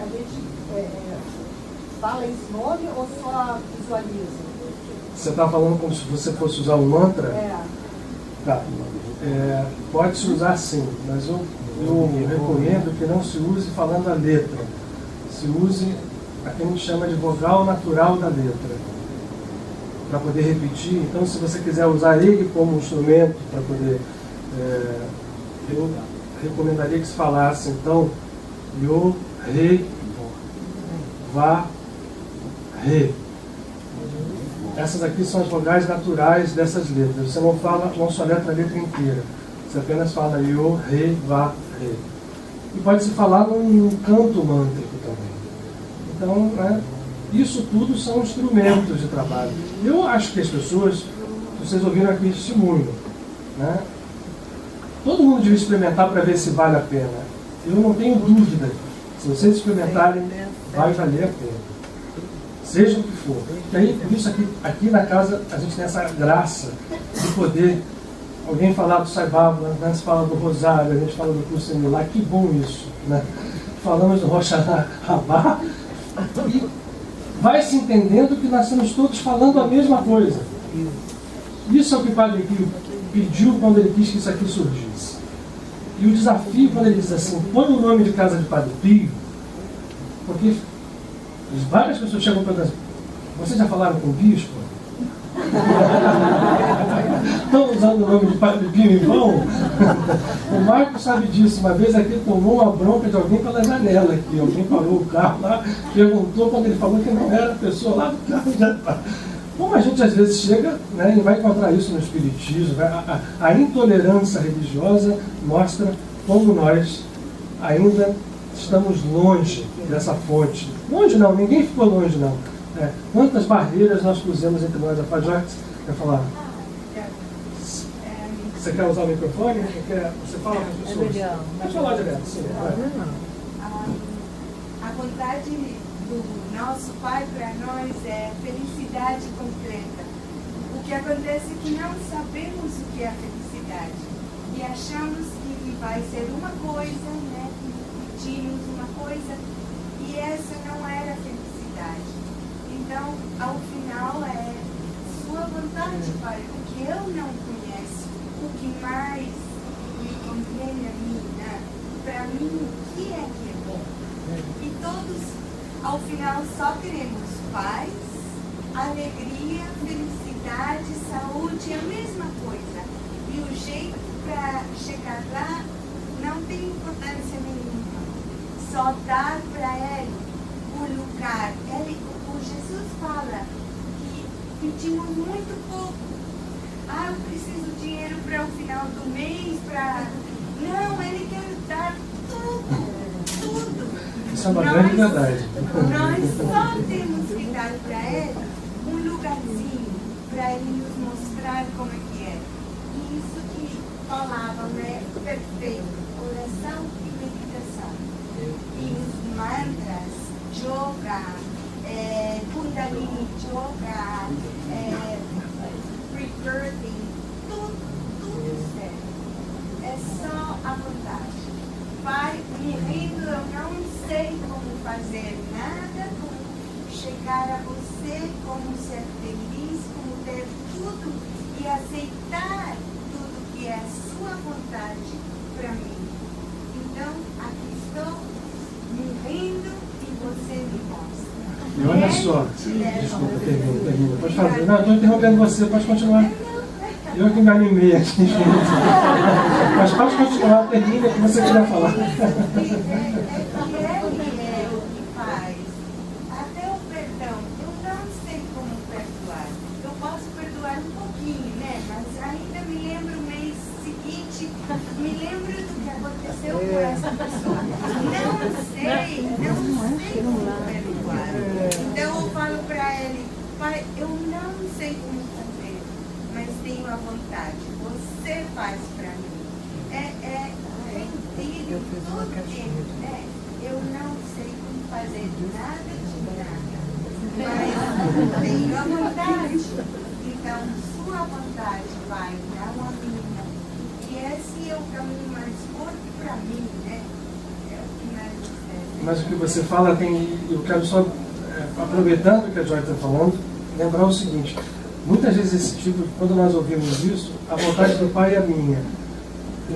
fala esse nome ou só visualiza? Você está falando como se você fosse usar um mantra? Tá. Pode-se usar sim, mas eu recomendo que não se use falando a letra. Se use a que a gente chama de vogal natural da letra, para poder repetir. Então, se você quiser usar ele como instrumento para poder... eu recomendaria que se falasse, então, Yo, Re, Va, Re. Essas aqui são as vogais naturais dessas letras. Você não soletra a letra inteira. Você apenas fala Yo, Re, Va, Re. E pode se falar num canto mântrico também. Então, isso tudo são instrumentos de trabalho. Eu acho que as pessoas, vocês ouviram aqui o testemunho, né? Todo mundo devia experimentar para ver se vale a pena. Eu não tenho dúvida. Se vocês experimentarem, vai valer a pena. Seja o que for. E aí, por isso aqui na casa, a gente tem essa graça de poder alguém falar do Sai Baba, né? Se fala do Rosário, a gente fala do curso similar. Que bom isso, né? Falamos do Roxana Rabá e vai se entendendo que nós estamos todos falando a mesma coisa. Isso é o que o Padre Pio pediu quando ele quis que isso aqui surgisse. E o desafio, quando ele diz assim, põe o nome de casa de Padre Pio, porque várias pessoas chegam para dizer, vocês já falaram com o bispo? Estão usando o nome de Padre Pio em vão? O Marco sabe disso. Uma vez aqui tomou uma bronca de alguém pela janela aqui. Alguém parou o carro lá, perguntou quando ele falou que não era a pessoa lá do carro. Como a gente às vezes chega, né, e vai encontrar isso no Espiritismo, a intolerância religiosa mostra como nós ainda estamos longe dessa fonte. Longe não, ninguém ficou longe não. Quantas barreiras nós pusemos entre nós? A Fajox quer falar? Você quer usar o microfone? Você fala com as pessoas? Pode falar direto, sim. A vontade do nosso Pai para nós é felicidade completa. O que acontece é que não sabemos o que é a felicidade e achamos que vai ser uma coisa, né? Pedimos uma coisa e essa não era a felicidade. Então, ao final é sua vontade, Pai, o que eu não conheço, o que mais me convém a mim, né? Para mim, o que é bom? E todos, ao final, só teremos paz, alegria, felicidade, saúde, a mesma coisa. E o jeito para chegar lá não tem importância nenhuma. Só dar para ele o lugar. O Jesus fala que pedimos muito pouco. Eu preciso de dinheiro para o final do mês, para... Não, ele quer dar tudo. Isso é uma grande verdade. Nós só temos que dar para ele um lugarzinho, para ele nos mostrar como é que é. E isso que falavam, né? Perfeito. Oração e meditação. E os mantras, yoga, Kundalini Yoga, Rebirthing, tudo certo. É só a vontade. Pai, me rendo, eu não sei como fazer nada, como chegar a você, como ser feliz, como ter tudo e aceitar tudo que é a sua vontade para mim. Então, aqui estou, me rendo e você me mostra. E olha só, desculpa, termina. Pode fazer. Não, estou interrompendo você, pode continuar. Eu que me animei aqui, gente. Mas pode continuar, termina o que você queria falar. Ele é o que faz. Até o perdão, eu não sei como perdoar. Eu posso perdoar um pouquinho, né? Mas ainda me lembro o mês seguinte, me lembro do que aconteceu com essa pessoa. Não sei como perdoar. Então eu falo para ele, Pai, eu não sei como fazer, mas tenho a vontade. Você faz para mim. filho, tudo tempo, né? Eu não sei como fazer nada de nada, mas tenho a vontade. Então, sua vontade vai, não a minha. E esse é o caminho mais curto para mim, né? É o que mais serve. Mas o que você fala tem... Eu quero só, aproveitando o que a Joy está falando, lembrar o seguinte. Muitas vezes esse tipo, quando nós ouvimos isso, a vontade do Pai é a minha.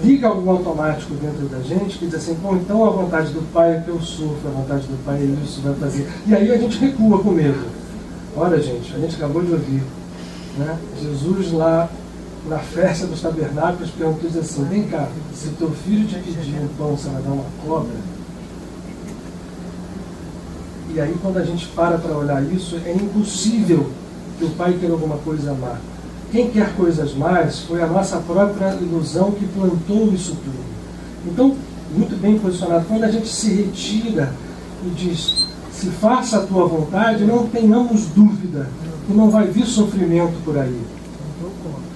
Liga algo automático dentro da gente que diz assim, bom, então a vontade do Pai é que eu sofro, a vontade do Pai é isso, vai fazer. E aí a gente recua com medo. Olha, gente, a gente acabou de ouvir, né? Jesus lá na festa dos tabernáculos perguntou assim, vem cá, se teu filho te pedir um pão, você vai dar uma cobra? E aí quando a gente para olhar isso, é impossível que o Pai queira alguma coisa a mais. Quem quer coisas mais foi a nossa própria ilusão que plantou isso tudo. Então, muito bem posicionado, quando a gente se retira e diz, se faça a tua vontade, não tenhamos dúvida que não vai vir sofrimento por aí.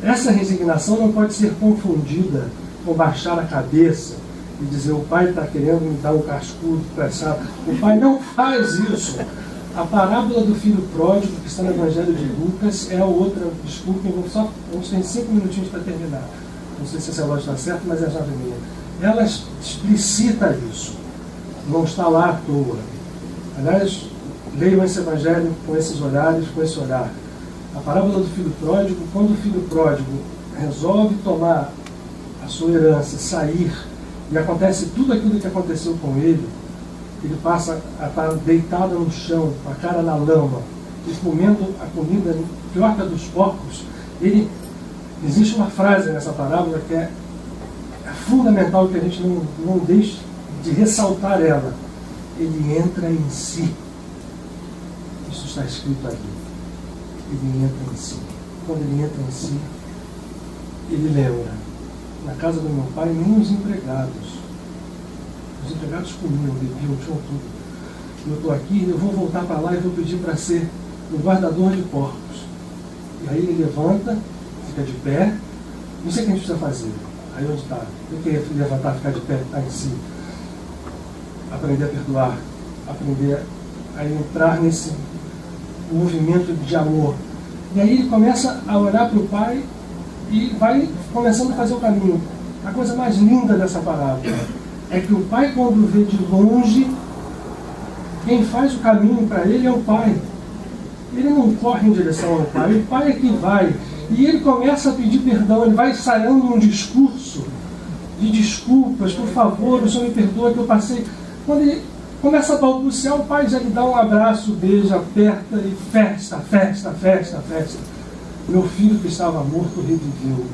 Essa resignação não pode ser confundida com baixar a cabeça e dizer, o Pai está querendo me dar um cascudo para essa... O Pai não faz isso. A parábola do filho pródigo, que está no Evangelho de Lucas, é a outra. Desculpem, vamos ter 5 minutinhos para terminar. Não sei se essa loja está certa, mas é a 9:30. Ela explicita isso. Não está lá à toa. Aliás, leiam esse Evangelho com esses olhares, com esse olhar. A parábola do filho pródigo, quando o filho pródigo resolve tomar a sua herança, sair, e acontece tudo aquilo que aconteceu com ele passa a estar deitado no chão, com a cara na lama, e comendo a comida pior que a dos porcos. Existe uma frase nessa parábola que é fundamental, que a gente não deixe de ressaltar ela. Ele entra em si. Isso está escrito ali. Ele entra em si. Quando ele entra em si, ele lembra. Na casa do meu pai, nem os empregados. Os empregados comiam, bebiam, tinham tudo. Eu estou aqui, eu vou voltar para lá e vou pedir para ser um guardador de porcos. E aí ele levanta, fica de pé. Não sei o que a gente precisa fazer. Aí onde está? Eu queria levantar, ficar de pé, estar em si. Aprender a perdoar. Aprender a entrar nesse movimento de amor. E aí ele começa a orar para o Pai e vai começando a fazer o caminho. A coisa mais linda dessa parábola é que o Pai, quando vê de longe, quem faz o caminho para ele é o Pai. Ele não corre em direção ao Pai, o Pai é que vai. E ele começa a pedir perdão, ele vai ensaiando um discurso de desculpas, por favor, o Senhor me perdoa que eu passei. Quando ele começa a balbuciar, o Pai já lhe dá um abraço, beija, aperta e festa, festa, festa, festa. Meu filho que estava morto reviveu.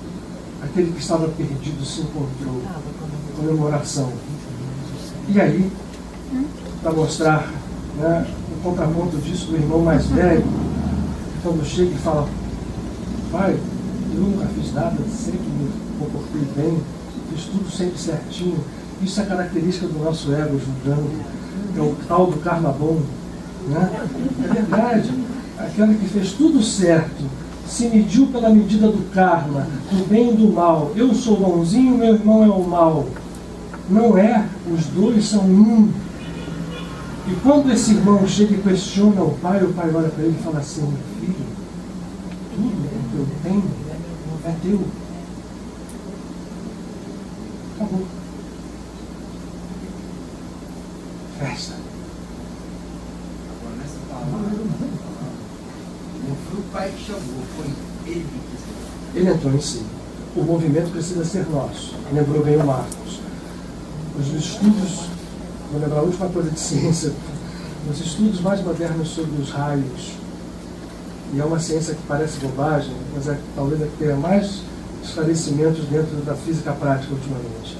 Aquele que estava perdido se encontrou. Comemoração. E aí, para mostrar, né, o contraponto disso do irmão mais velho, quando chega e fala, pai, eu nunca fiz nada, sempre me comportei bem, fiz tudo sempre certinho. Isso é característica do nosso ego julgando. É o tal do karma bom. Né? É verdade. Aquela que fez tudo certo, se mediu pela medida do karma, do bem e do mal. Eu sou bonzinho, meu irmão é o mal. Não é, os dois são um. E quando esse irmão chega e questiona o pai olha para ele e fala assim, meu filho, tudo que eu tenho é teu. Acabou. Festa. Agora nessa palavra, não foi o pai que chamou, foi ele que chamou. Ele entrou em si. O movimento precisa ser nosso. Lembrou bem o Marcos. Os estudos, vou lembrar a última coisa de ciência, os estudos mais modernos sobre os raios, e é uma ciência que parece bobagem, mas talvez é que tenha mais esclarecimentos dentro da física prática ultimamente.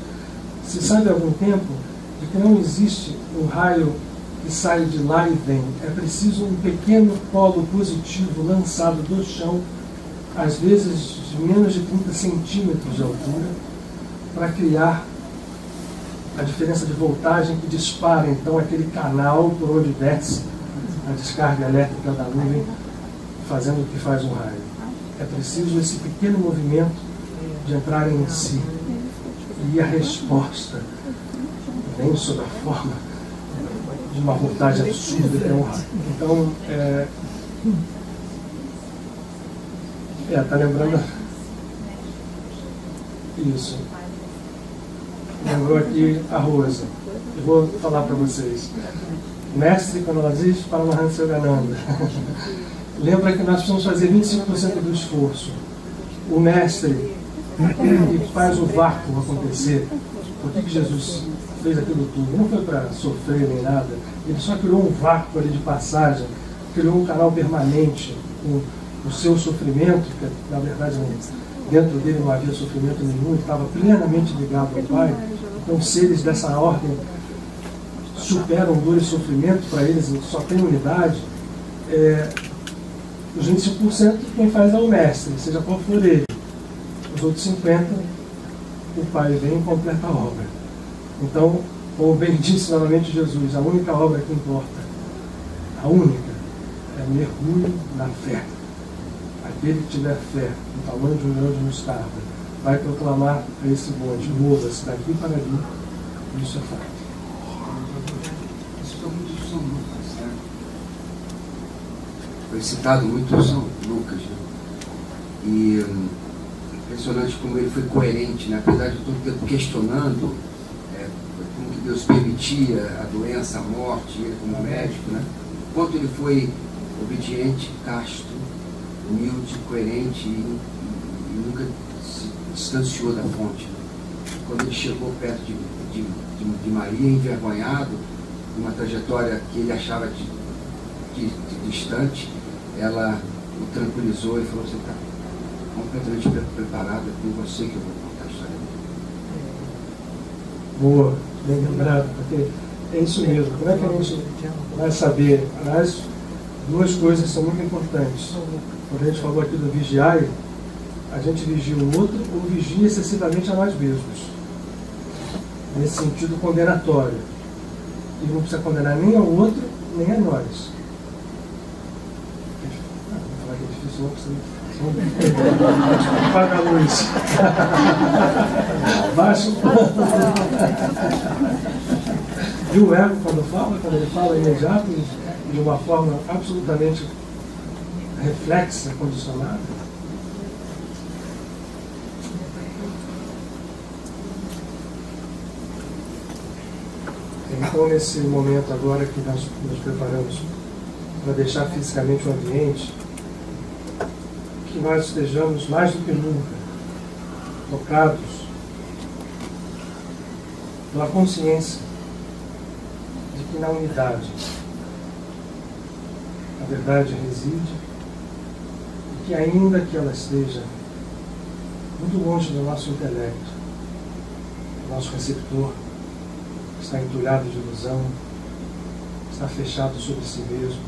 Se sabe há algum tempo de que não existe um raio que sai de lá e vem. É preciso um pequeno polo positivo lançado do chão, às vezes de menos de 30 centímetros de altura, para criar a diferença de voltagem que dispara então aquele canal por onde desce a descarga elétrica da nuvem, fazendo o que faz um raio. É preciso esse pequeno movimento de entrar em si. E a resposta vem sob a forma de uma vontade absurda de honrar. Então, tá lembrando isso. Lembrou aqui a Rosa. Eu vou falar para vocês. Mestre, quando ela diz, para uma Hansel Gananda. Lembra que nós precisamos fazer 25% do esforço. O mestre que faz o vácuo acontecer. Por que Jesus fez aquilo tudo? Não foi para sofrer nem nada. Ele só criou um vácuo ali de passagem, criou um canal permanente com o seu sofrimento, que na verdade dentro dele não havia sofrimento nenhum, ele estava plenamente ligado ao Pai. Então seres dessa ordem superam dor e sofrimento, para eles só tem unidade. Os 25% quem faz é o mestre, seja qual for ele. Os outros 50%, o Pai vem e completa a obra. Então, como bem disse novamente Jesus, a única obra que importa, a única, é o mergulho na fé. Aquele que tiver fé, no tamanho de um grão de mostarda, vai proclamar a esse bonde: mova-se daqui para ali. Isso é fato. Isso foi muito São Lucas, né? Foi citado muito São Lucas, né? E impressionante como ele foi coerente, né? Apesar de todo tempo questionando como que Deus permitia a doença, a morte, ele como médico, né? O quanto ele foi obediente, casto, humilde, coerente e nunca se distanciou da fonte. Quando ele chegou perto de Maria, envergonhado, numa trajetória que ele achava de distante, ela o tranquilizou e falou: você está completamente preparado, é com você que eu vou contar a história dele. Boa, bem lembrado, porque é isso mesmo. Como é que a gente vai saber? Aliás, duas coisas são muito importantes. Quando a gente falou aqui do vigiai, a gente vigia o outro ou vigia excessivamente a nós mesmos. Nesse sentido condenatório. E não precisa condenar nem ao outro, nem a nós. Vou falar que é difícil, não precisa. Apaga a luz. Baixa o E o ego, quando ele fala imediato, de uma forma absolutamente reflexa, condicionada. Então, nesse momento agora que nós nos preparamos para deixar fisicamente o ambiente, que nós estejamos mais do que nunca tocados pela consciência de que na unidade a verdade reside e que, ainda que ela esteja muito longe do nosso intelecto, do nosso receptor, está entulhado de ilusão, está fechado sobre si mesmo.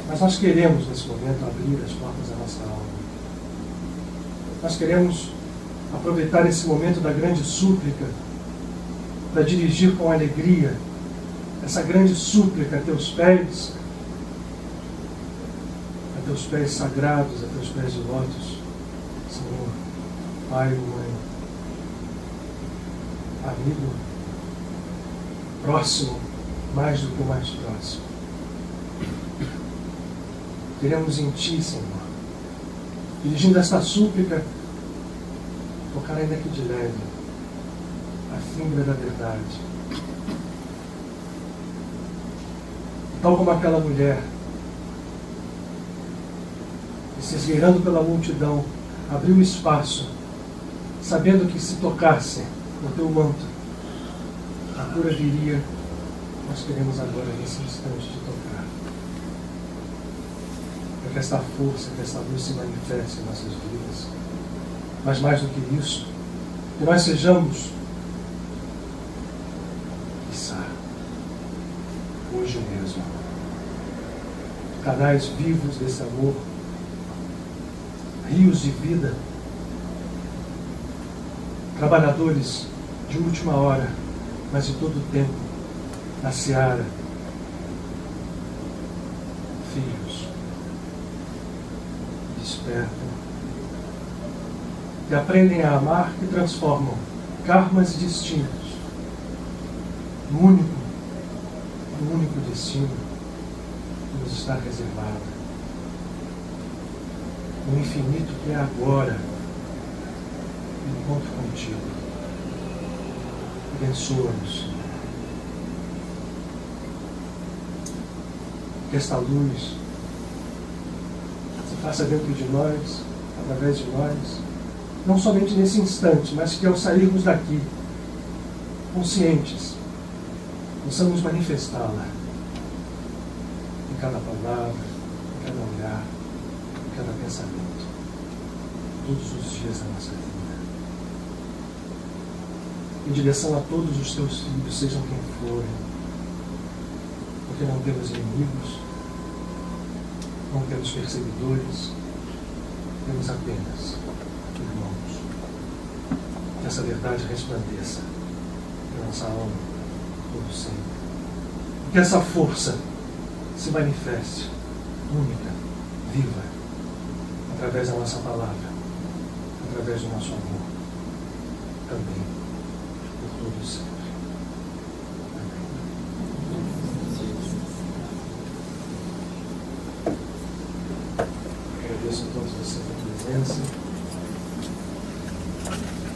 Mas nós queremos, nesse momento, abrir as portas da nossa alma. Nós queremos aproveitar esse momento da grande súplica para dirigir com alegria essa grande súplica a teus pés sagrados, a teus pés de lótus, Senhor, Pai, Mãe, amigo, próximo, mais do que o mais próximo. Queremos em Ti, Senhor, dirigindo esta súplica, tocar ainda que de leve a fibra da verdade. Tal como aquela mulher que, se esgueirando pela multidão, abriu espaço, sabendo que se tocasse no Teu manto, a cura viria. Nós queremos agora, nesse instante, de tocar. Para que esta força, que esta luz se manifeste em nossas vidas. Mas mais do que isso, que nós sejamos, quiçá, hoje mesmo, canais vivos desse amor, rios de vida, trabalhadores de última hora, mas de todo o tempo, na seara, filhos, despertam, que aprendem a amar, que transformam karmas distintos no único destino que nos está reservado, no infinito que é agora, o encontro contigo. Abençoa-nos. Que esta luz se faça dentro de nós, através de nós, não somente nesse instante, mas que ao sairmos daqui, conscientes, possamos manifestá-la em cada palavra, em cada olhar, em cada pensamento, todos os dias da nossa vida. Em direção a todos os teus filhos, sejam quem forem, porque não temos inimigos, não temos perseguidores, temos apenas irmãos. Que essa verdade resplandeça em nossa alma todo sempre. E que essa força se manifeste única, viva, através da nossa palavra, através do nosso amor, também por todo sempre. Agradeço a todos vocês a presença.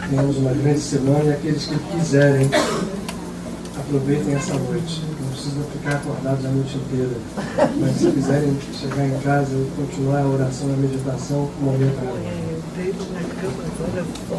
Tenhamos uma grande semana e aqueles que quiserem, aproveitem essa noite. Não precisam ficar acordados a noite inteira. Mas se quiserem chegar em casa e continuar a oração e a meditação, o momento é agora. Deito na cama, olha só.